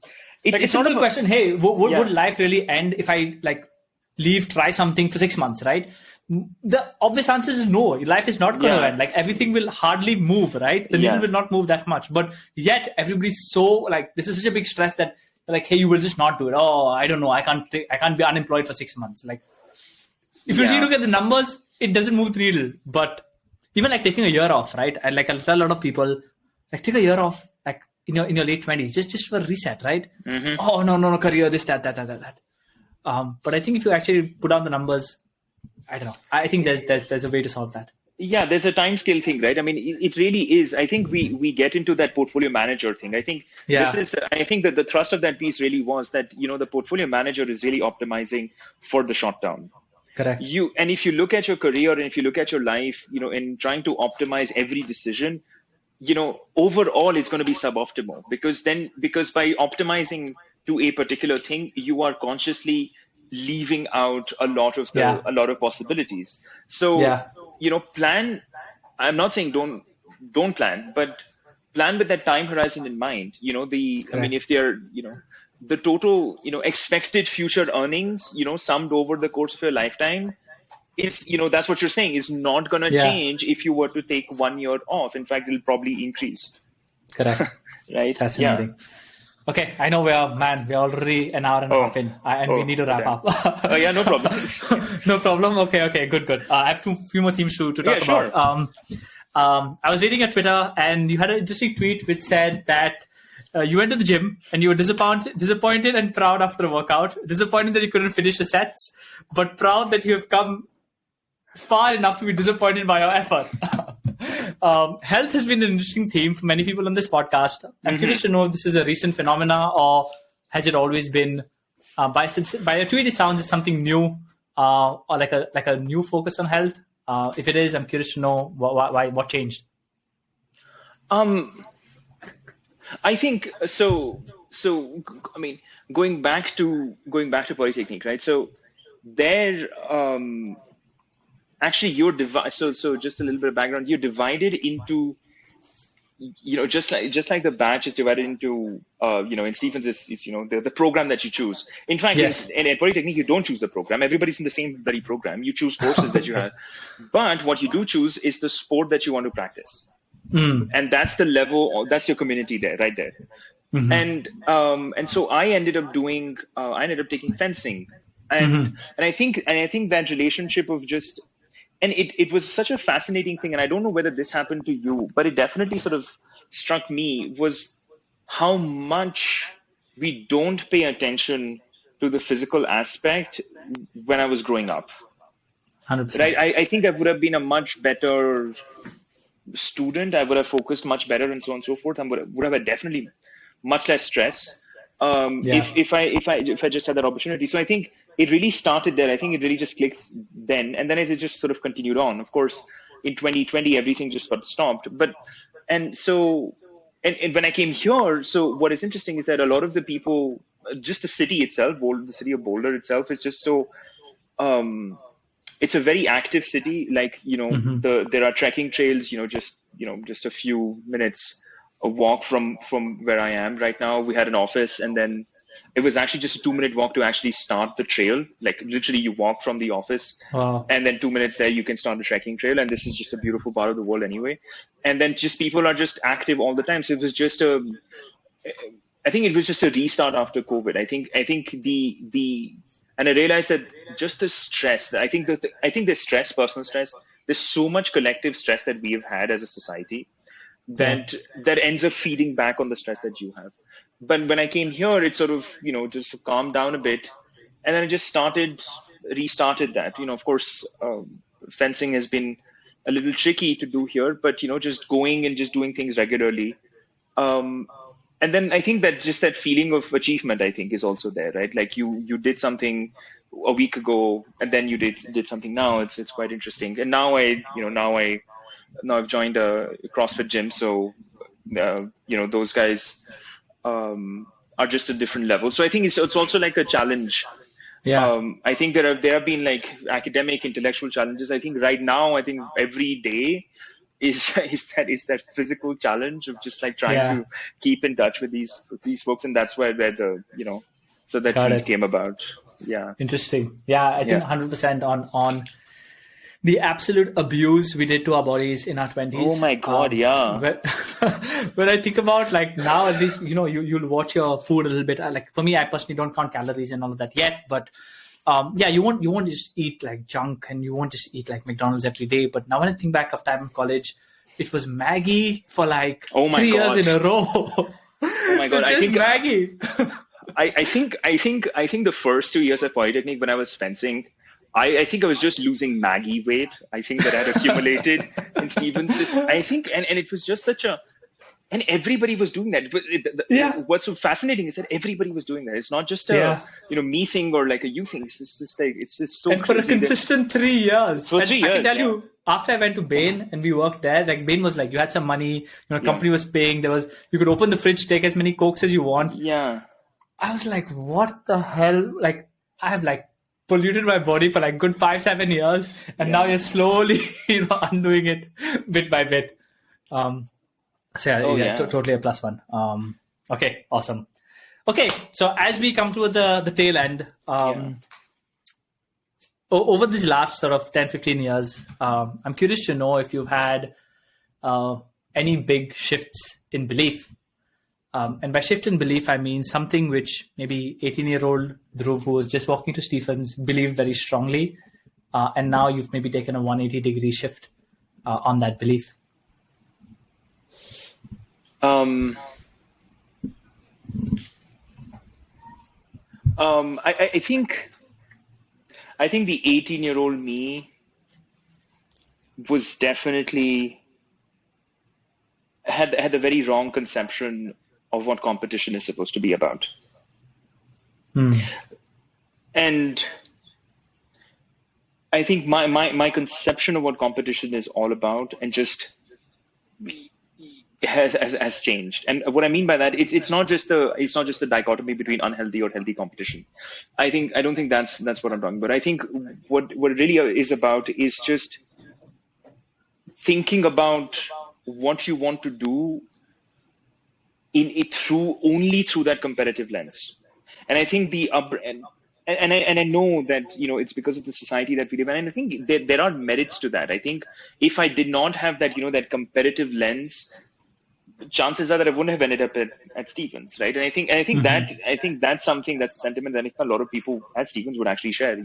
It's a simple question. Hey, would life really end if I try something for 6 months, right? The obvious answer is no. Life is not going to end. Everything will hardly move, right? The needle will not move that much. But yet everybody's so this is such a big stress that hey, you will just not do it. Oh, I don't know. I can't be unemployed for 6 months. If you look at the numbers, it doesn't move the needle. But even taking a year off, right? I tell a lot of people, take a year off, in your late 20s, just for a reset, right? Mm-hmm. Oh, no, career, this, that. But I think if you actually put down the numbers, I don't know. I think there's a way to solve that. Yeah, there's a time scale thing, right? It really is. I think we get into that portfolio manager thing. I think I think that the thrust of that piece really was that, the portfolio manager is really optimizing for the short term. Correct. And if you look at your career and if you look at your life, in trying to optimize every decision, overall it's going to be suboptimal, because by optimizing to a particular thing, you are consciously leaving out a lot of possibilities. So, plan. I'm not saying don't plan, but plan with that time horizon in mind. If they're, the total, expected future earnings, summed over the course of your lifetime is, that's what you're saying, is not going to change if you were to take 1 year off. In fact, it'll probably increase. Correct. Right. Fascinating. Yeah. Okay, I know we're already an hour and a half in, and we need to wrap up. Oh yeah, no problem. No problem. Okay, good. I have few more themes to talk about. I was reading your Twitter, and you had an interesting tweet which said that you went to the gym and you were disappointed and proud after a workout. Disappointed that you couldn't finish the sets, but proud that you have come far enough to be disappointed by your effort. Health has been an interesting theme for many people on this podcast. I'm curious to know if this is a recent phenomena, or has it always been? By your tweet, it sounds like something new, or like a new focus on health. If it is, I'm curious to know what changed. I think so. I mean, going back to Polytechnic, right? So there, actually, you're divided. So just a little bit of background. You're divided into, just like the batch is divided into, in Stephens, it's the program that you choose. In fact, in Polytechnic, you don't choose the program. Everybody's in the same bloody program. You choose courses that you have, but what you do choose is the sport that you want to practice. And that's the level, that's your community there, right there. And so I ended up taking fencing, and I think that relationship of just, and it was such a fascinating thing. And I don't know whether this happened to you, but it definitely sort of struck me, was how much we don't pay attention to the physical aspect when I was growing up. 100%. Right? I think I would have been a much better student. I would have focused much better, and so on and so forth. I would have had definitely much less stress if I just had that opportunity. So I think it really started there. I think it really just clicked then, and then it just sort of continued on. Of course, in 2020, everything just got stopped. And when I came here, so what is interesting is that a lot of the people, just the city itself, the city of Boulder itself, is just so. It's a very active city. Like, there are trekking trails, just a few minutes a walk from where I am right now. We had an office, and then it was actually just a 2-minute walk to actually start the trail. Like, literally you walk from the office, and then 2 minutes there, you can start the trekking trail. And this is just a beautiful part of the world anyway. And then just people are just active all the time. So it was just I think it was just a restart after COVID. I think and I realized that just the stress, I think the stress, personal stress, there's so much collective stress that we have had as a society that ends up feeding back on the stress that you have. But when I came here, it sort of, just calmed down a bit. And then I just restarted that. Of course, fencing has been a little tricky to do here, but, just going and just doing things regularly. And then I think that just that feeling of achievement, I think, is also there, right? Like you did something a week ago, and then you did something now. It's quite interesting. And now I've joined a CrossFit gym, so those guys are just a different level. So I think it's also like a challenge. Yeah. I think there have been like academic, intellectual challenges. I think right now, every day is that physical challenge of just like trying to keep in touch with these folks, and that's where the so that tweet came about. Yeah, interesting. Yeah, I think 100% on the absolute abuse we did to our bodies in our 20s. Oh my God, When I think about, like, now, at least you'll watch your food a little bit. Like, for me, I personally don't count calories and all of that yet, but you won't just eat like junk, and you won't just eat like McDonald's every day. But now when I think back of time in college, it was Maggie for like 3 years in a row. Oh my God. I think Maggie. I think the first 2 years at Polytechnic, when I was fencing, I think I was just losing Maggie weight. I think that had accumulated in Stephens. I think, and it was just such a, And everybody was doing that. What's so fascinating is that everybody was doing that. It's not just a me thing or like a you thing. It's just so. And for a consistent 3 years. For 3 years, I can tell you, after I went to Bain and we worked there, like Bain was like, you had some money, company was paying. You could open the fridge, take as many Cokes as you want. Yeah. I was like, what the hell? Like, I have like polluted my body for like good 5-7 years, and now you're slowly, undoing it bit by bit. Totally a plus one. Okay, awesome. Okay, so as we come to the tail end, over these last sort of 10-15 years, I'm curious to know if you've had any big shifts in belief. And by shift in belief, I mean something which maybe 18-year-old Dhruv, who was just walking to Stephens, believed very strongly. And now you've maybe taken a 180-degree shift on that belief. I think the 18-year-old me was definitely had a very wrong conception of what competition is supposed to be about. And I think my conception of what competition is all about and just has changed. And what I mean by that, it's not just a dichotomy between unhealthy or healthy competition. I don't think that's what I'm talking about. I think what it really is about is just thinking about what you want to do only through that competitive lens. And I think and I know that it's because of the society that we live in, and I think there are merits to that. I think if I did not have that that competitive lens, chances are that I wouldn't have ended up at Stephens, right? And I think that's something, that's a sentiment that I think a lot of people at Stephens would actually share.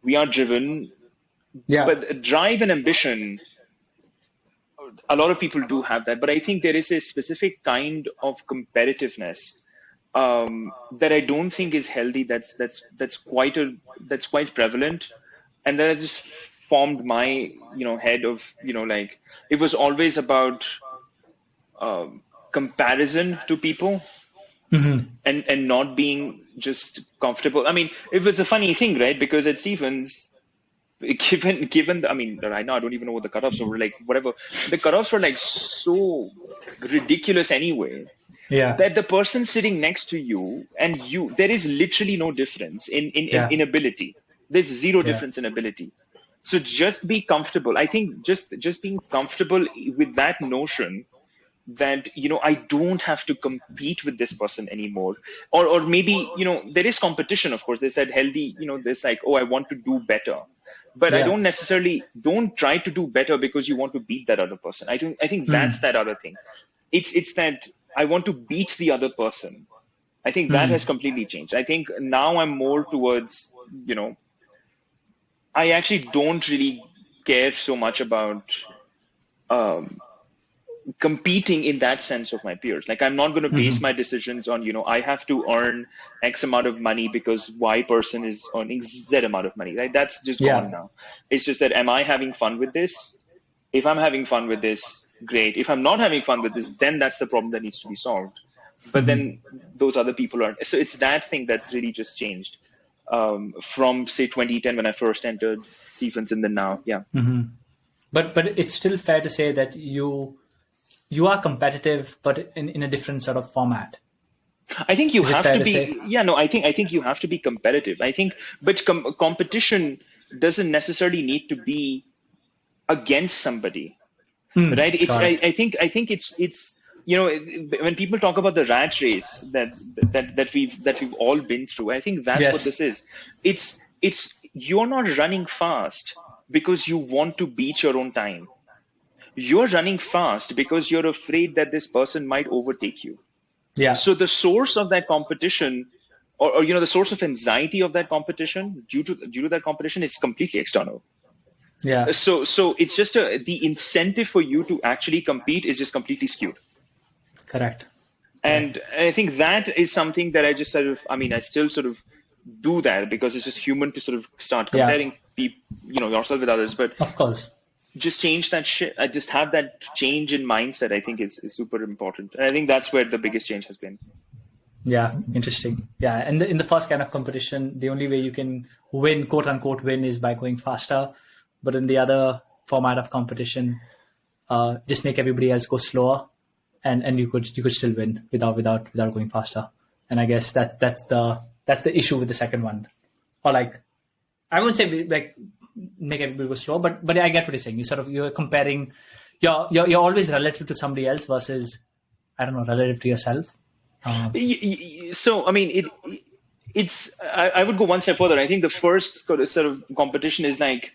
We are driven, but drive and ambition, a lot of people do have that, but I think there is a specific kind of competitiveness that I don't think is healthy. That's quite prevalent, and that just formed my head of like it was always about comparison to people, and not being just comfortable. I mean, it was a funny thing, right? Because at Stephens, given I mean, right now I don't even know what the cutoffs were, like whatever the cutoffs were, like so ridiculous anyway, that the person sitting next to you and you, there is literally no difference in ability. There's zero difference in ability. So just be comfortable. I think just being comfortable with that notion that I don't have to compete with this person anymore, or maybe there is competition, of course. There's that healthy, there's like, oh, I want to do better, but I don't try to do better because you want to beat that other person. I think that's that other thing. It's that I want to beat the other person. I think that has completely changed. I think now I'm more towards I actually don't really care so much about competing in that sense of my peers. Like, I'm not going to base my decisions on, I have to earn X amount of money because Y person is earning Z amount of money, right? That's just gone now. It's just that, am I having fun with this? If I'm having fun with this, great. If I'm not having fun with this, then that's the problem that needs to be solved. But then those other people aren't. So it's that thing that's really just changed from, say, 2010 when I first entered Stephens, and then now. But it's still fair to say that you are competitive, but in a different sort of format. I think you have to be. I think you have to be competitive. I think, but competition doesn't necessarily need to be against somebody, right? I think it's when people talk about the rat race that we've all been through, I think that's what this is. It's you're not running fast because you want to beat your own time. You're running fast because you're afraid that this person might overtake you. So the source of that competition, or the source of anxiety of that competition due to that competition is completely external. So it's just the incentive for you to actually compete is just completely skewed. Correct. And I think that is something that I just I still sort of do that because it's just human to sort of start comparing people, yourself with others. But of course. just change that shit. I just have that change in mindset. I think is super important, and I think that's where the biggest change has been. Yeah, interesting. Yeah, and in the first kind of competition, the only way you can win, quote unquote, win is by going faster. But in the other format of competition, just make everybody else go slower, and you could still win without going faster. And I guess that's the issue with the second one, or like I wouldn't say like make everybody go slow, but I get what you're saying. You're comparing, you're always relative to somebody else versus, I don't know, relative to yourself. So I mean, I would go one step further. I think the first sort of competition is like,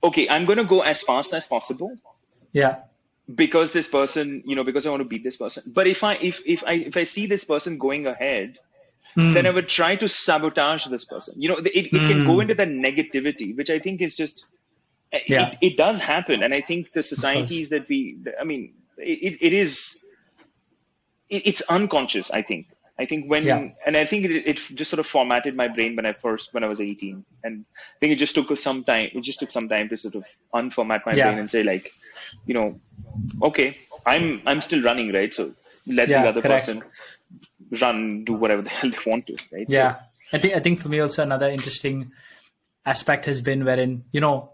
okay, I'm going to go as fast as possible. Yeah. Because this person, because I want to beat this person. But if I see this person going ahead, then I would try to sabotage this person. It can go into that negativity, which I think is just, it does happen. And I think the societies that it's unconscious, I think. And I think it just sort of formatted my brain when I was 18. And I think it just took some time to sort of unformat my brain and say like, okay, I'm still running, right? So let the other person run, do whatever the hell they want to, right? Yeah. So, I think for me also another interesting aspect has been wherein, I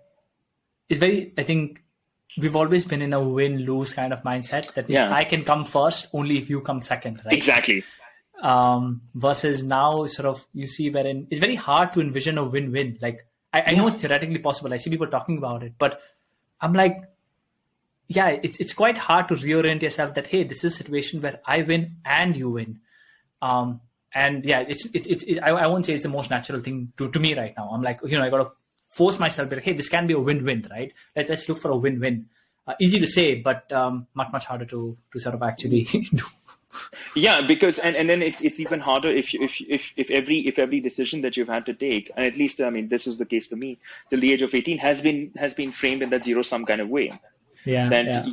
think we've always been in a win-lose kind of mindset that I can come first only if you come second, right? Exactly. Versus now sort of you see wherein it's very hard to envision a win-win. Like I know it's theoretically possible. I see people talking about it, but I'm like, it's quite hard to reorient yourself that, hey, this is a situation where I win and you win. And I won't say it's the most natural thing to me right now. I'm like, I got to force myself that, hey, this can be a win-win, right? Let's look for a win-win. Easy to say, but much harder to sort of actually do. Yeah, because and then it's even harder if every decision that you've had to take, and at least this is the case for me till the age of 18 has been framed in that zero-sum kind of way. And then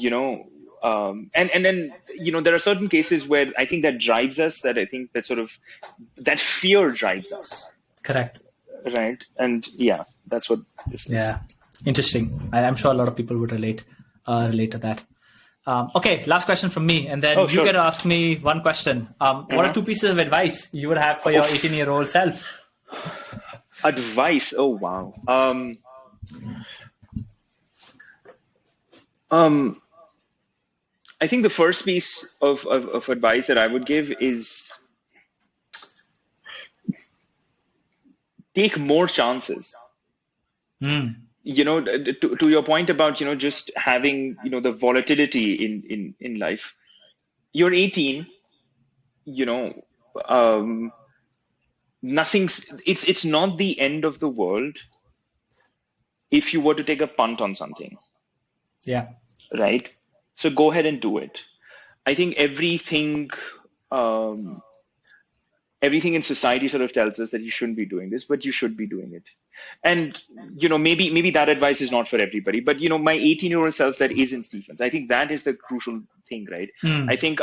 there are certain cases where I think that drives us, that I think that fear drives us. Correct. Right. And that's what this is. Yeah. Interesting. I'm sure a lot of people would relate to that. Okay, last question from me, and then you get to ask me one question. What are 2 pieces of advice you would have for your 18-year-old self? Advice? Oh, wow. I think the first piece of advice that I would give is take more chances. To your point about, just having, the volatility in life. You're 18, it's not the end of the world if you were to take a punt on something. Yeah. Right. So go ahead and do it. I think everything in society sort of tells us that you shouldn't be doing this, but you should be doing it. And, maybe that advice is not for everybody, but, my 18-year-old self that is in Stephens, I think that is the crucial thing, right? I think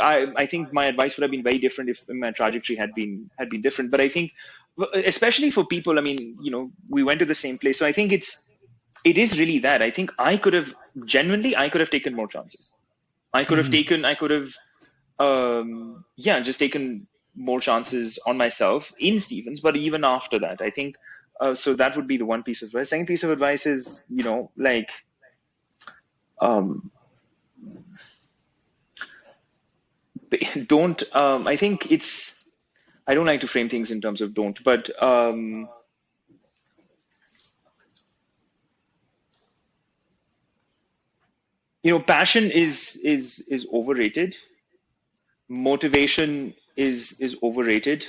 my advice would have been very different if my trajectory had been different. But I think, especially for people, we went to the same place. So I think it is really that. I think I could have taken more chances. I could have just taken more chances on myself in Stephens, but even after that, I think, so that would be the one piece of advice. Second piece of advice is, don't, I think I don't like to frame things in terms of don't, but, passion is overrated. Motivation is overrated.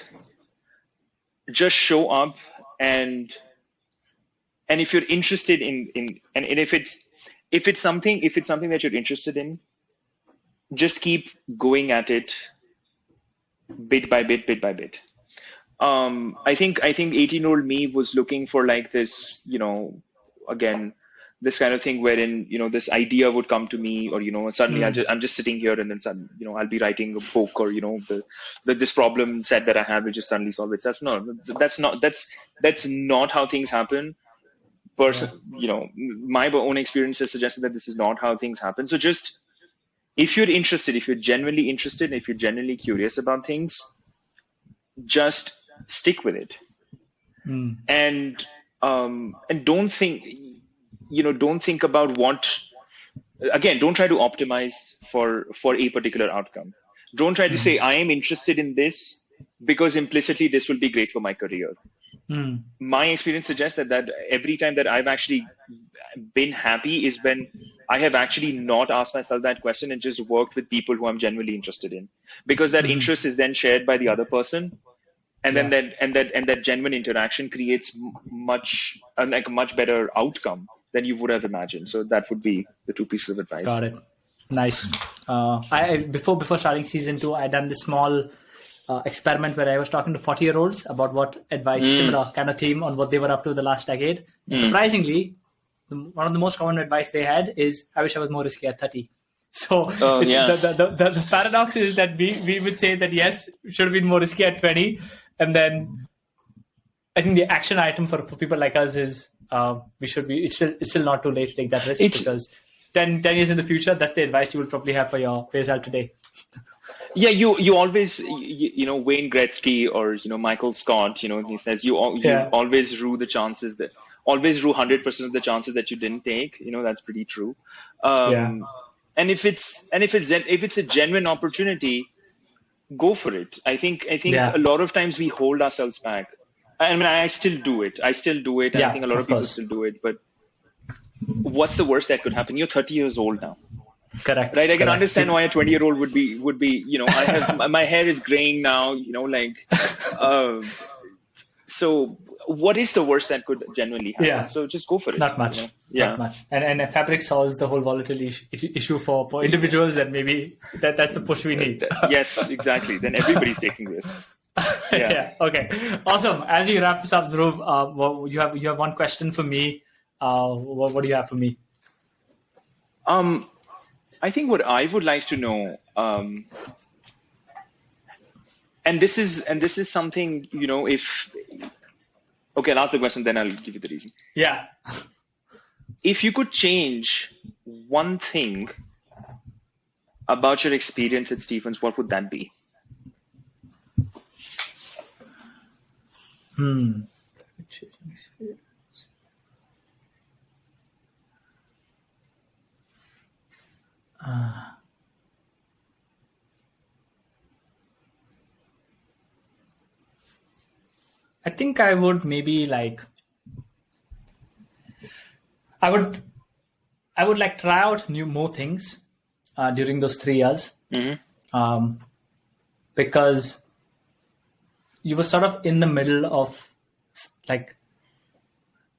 Just show up, and if you're interested in and if it's something that you're interested in, just keep going at it bit by bit. I think 18-year-old me was looking for like this, again, this kind of thing wherein, this idea would come to me, or, suddenly I'm just sitting here, and then suddenly, I'll be writing a book, or, this problem set that I have will just suddenly solve itself. No, that's not how things happen. my own experience has suggested that this is not how things happen. So just, if you're interested, if you're genuinely interested, if you're genuinely curious about things, just stick with it. And don't think about don't try to optimize for a particular outcome. Don't try to say, I am interested in this because implicitly this will be great for my career. My experience suggests that every time that I've actually been happy is when I have actually not asked myself that question and just worked with people who I'm genuinely interested in, because that interest is then shared by the other person. And then that genuine interaction creates a much better outcome than you would have imagined. So that would be the two pieces of advice. Got it. Nice. Before starting season 2, I done this small experiment where I was talking to 40-year-olds about what advice, similar kind of theme on what they were up to the last decade. And surprisingly, one of the most common advice they had is, I wish I was more risky at 30. So the paradox is that we would say that, yes, should have been more risky at 20. And then I think the action item for people like us is it's still not too late to take that risk, because 10 years in the future, that's the advice you will probably have for your result today. Yeah, you always, Wayne Gretzky or, Michael Scott, he says you always rue the chances always rue 100% of the chances that you didn't take. That's pretty true. And if it's a genuine opportunity, go for it. I think a lot of times we hold ourselves back. I mean, I still do it. I think a lot of people still do it. But what's the worst that could happen? You're 30 years old now. Correct. Right. I can understand why a 20-year-old would be. I have my hair is graying now. So what is the worst that could genuinely happen? Yeah. So just go for it. Not much. Not much. And fabric solves the whole volatility issue for individuals. That maybe that's the push we need. Yes, exactly. Then everybody's taking risks. Yeah. Okay. Awesome. As you wrap this up, Dhruv, you have one question for me. What do you have for me? I think what I would like to know, and this is something, I'll ask the question, then I'll give you the reason. Yeah. If you could change one thing about your experience at Stephens, what would that be? I think I would maybe I would try out more things during those 3 years, because you were sort of in the middle of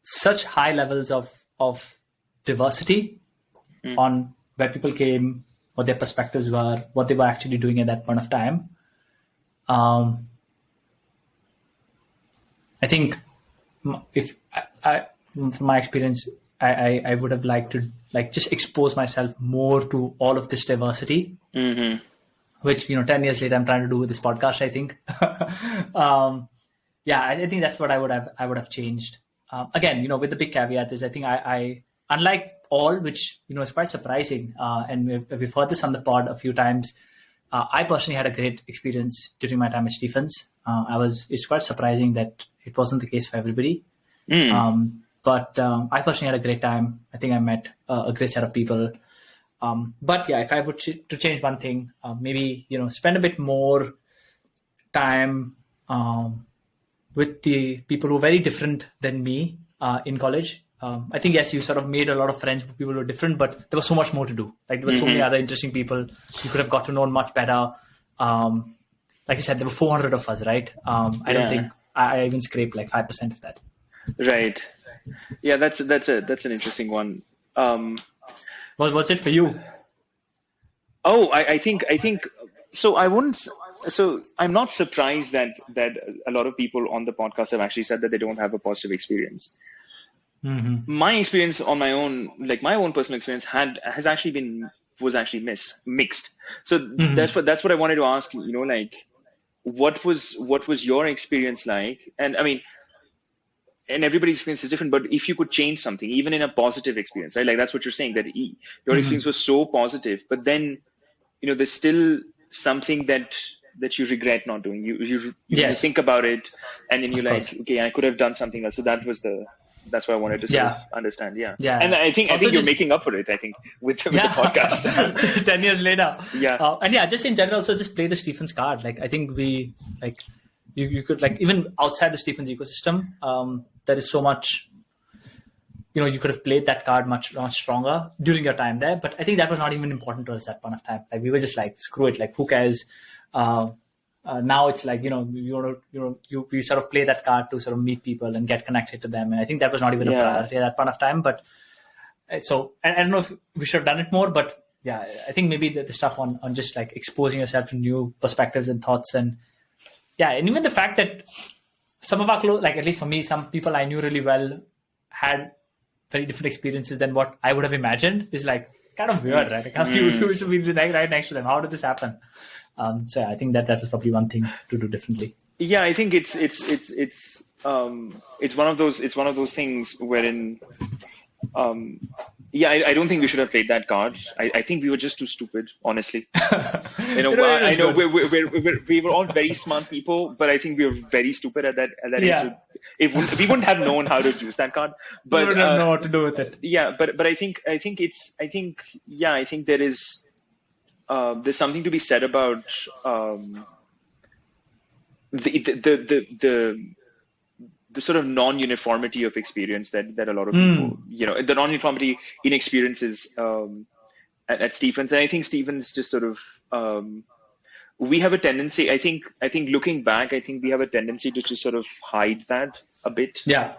such high levels of diversity on where people came, what their perspectives were, what they were actually doing at that point of time. I think if from my experience, I would have liked to just expose myself more to all of this diversity, which 10 years later I'm trying to do with this podcast. I think, I think that's what I would have changed. Again, with the big caveat is I think I unlike all, which is quite surprising, and we've heard this on the pod a few times. I personally had a great experience during my time at Stephens. It's quite surprising that it wasn't the case for everybody. But I personally had a great time. I think I met a great set of people. But yeah, if I were to change one thing, maybe, spend a bit more time with the people who are very different than me in college. I think, yes, you sort of made a lot of friends with people who are different, but there was so much more to do. There were so many other interesting people you could have got to know much better. Like you said, there were 400 of us, right? I don't think I even scraped 5% of that. Right. Yeah, that's an interesting one. What was it for you? Oh, I think so. I'm not surprised that a lot of people on the podcast have actually said that they don't have a positive experience. My experience on my own, my own personal experience was actually mixed. So that's what I wanted to ask, what was your experience like? And I mean, and everybody's experience is different, but if you could change something, even in a positive experience, right? Like that's what you're saying, that your experience was so positive, but then, there's still something that you regret not doing. You think about it, and then you're like, okay, I could have done something else. So that's what I wanted to sort of understand. Yeah. And I think you're making up for it, I think, with the podcast. 10 years later. Yeah. And just in general, also just play the Stephens card. Like, I think you could, like, even outside the Stephens ecosystem, there is so much, you could have played that card much, much stronger during your time there. But I think that was not even important to us at that point of time. Like, we were just like, screw it, like, who cares? Now it's like, we sort of play that card to sort of meet people and get connected to them. And I think that was not even a priority at that point of time. But so I don't know if we should have done it more, but yeah, I think maybe the stuff on just like exposing yourself to new perspectives and thoughts, and even the fact that some of our like, at least for me, some people I knew really well had very different experiences than what I would have imagined is like kind of weird, right? Like, how you should be right next to them. How did this happen? So I think that was probably one thing to do differently. Yeah, I think it's one of those things wherein I don't think we should have played that card. I think we were just too stupid, honestly. I know we were all very smart people, but I think we were very stupid at that age. We wouldn't have known how to use that card. But we wouldn't know what to do with it. Yeah, but I think there is. There's something to be said about the sort of non-uniformity of experience that a lot of people, the non-uniformity in experiences at Stephens. And I think Stephens just sort of, we have a tendency, I think looking back, I think we have a tendency to just sort of hide that a bit. Yeah.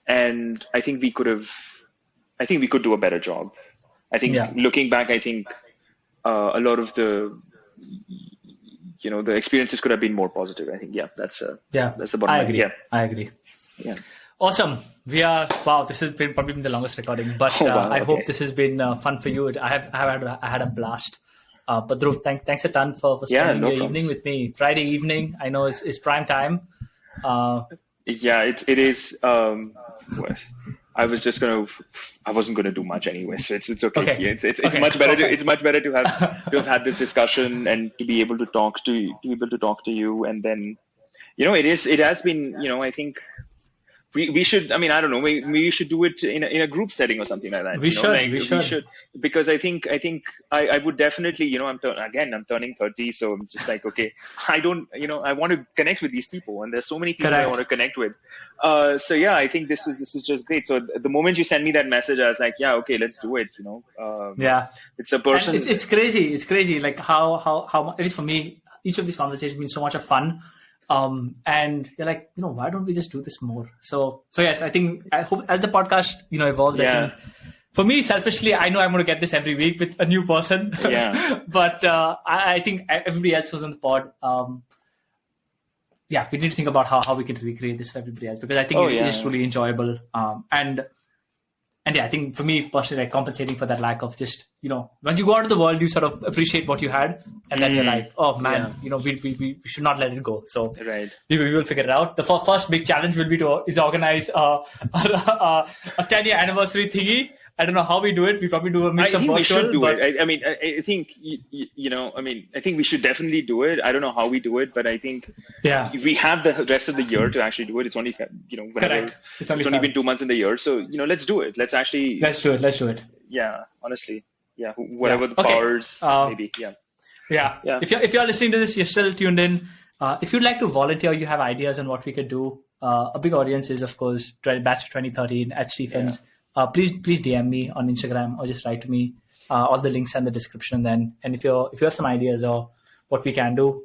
And I think we could do a better job. I think looking back, I think, a lot of the experiences could have been more positive. I think, that's the bottom line. I agree. I agree. Yeah. Awesome. This has probably been the longest recording, but I hope this has been fun for you. I had a blast. But Dhruv, thanks a ton for spending your evening with me. Friday evening, I know is prime time. It is. I wasn't gonna do much anyway, so it's okay. It's much better. It's much better to have had this discussion and to be able to talk to you, and then, it has been, I think we should. I mean, I don't know. Maybe we should do it in a group setting or something like that. We should because I think I would definitely. I'm turning 30, so I'm just like, okay, I don't. I want to connect with these people, and there's so many people I want to connect with. I think this is just great. So the moment you send me that message, I was like, okay, let's do it. It's a person. And it's crazy. It's crazy. Like how at least for me, each of these conversations have been so much of fun. And you're like, why don't we just do this more? So yes, I hope as the podcast, evolves, I think for me, selfishly, I know I'm going to get this every week with a new person. Yeah. But I think everybody else who's on the pod, we need to think about how we can recreate this for everybody else, because I think it is really enjoyable. And I think for me personally, like, compensating for that lack of just, once you go out of the world, you sort of appreciate what you had, and then you're like, oh man, we should not let it go. So we will figure it out. The first big challenge will be to organize a 10-year anniversary thingy. I don't know how we do it. We probably do a mix of virtual. We should do it. I mean, I think, I think we should definitely do it. I don't know how we do it, but I think we have the rest of the year to actually do it. It's only, Correct. It's only been 2 months in the year. So, let's do it. Let's do it. Yeah, honestly. Yeah, whatever the powers, maybe. Yeah. If you're listening to this, you're still tuned in. If you'd like to volunteer, you have ideas on what we could do. A big audience is, of course, Batch 2013 at Stephens. Please DM me on Instagram or just write to me. All the links are in the description then. And if you have some ideas or what we can do,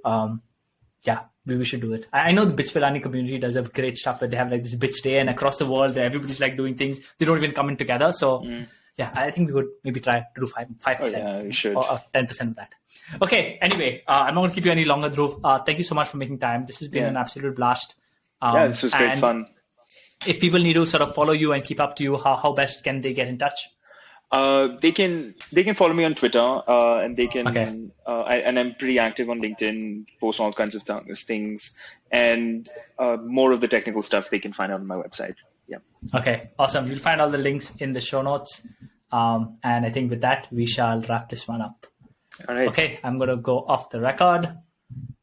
we should do it. I know the Bits Pilani community does a great stuff where they have like this Bits Day, and across the world, everybody's like doing things. They don't even come in together. So I think we would maybe try to do 5% we should. or 10% of that. Okay. Anyway, I'm not going to keep you any longer, Dhruv. Thank you so much for making time. This has been an absolute blast. This was great fun. If people need to sort of follow you and keep up to you, how best can they get in touch? They can follow me on Twitter, and they can, and I'm pretty active on LinkedIn, post all kinds of things, and more of the technical stuff they can find out on my website. Yeah. Okay, awesome. You'll find all the links in the show notes. And I think with that, we shall wrap this one up. All right. Okay, I'm going to go off the record.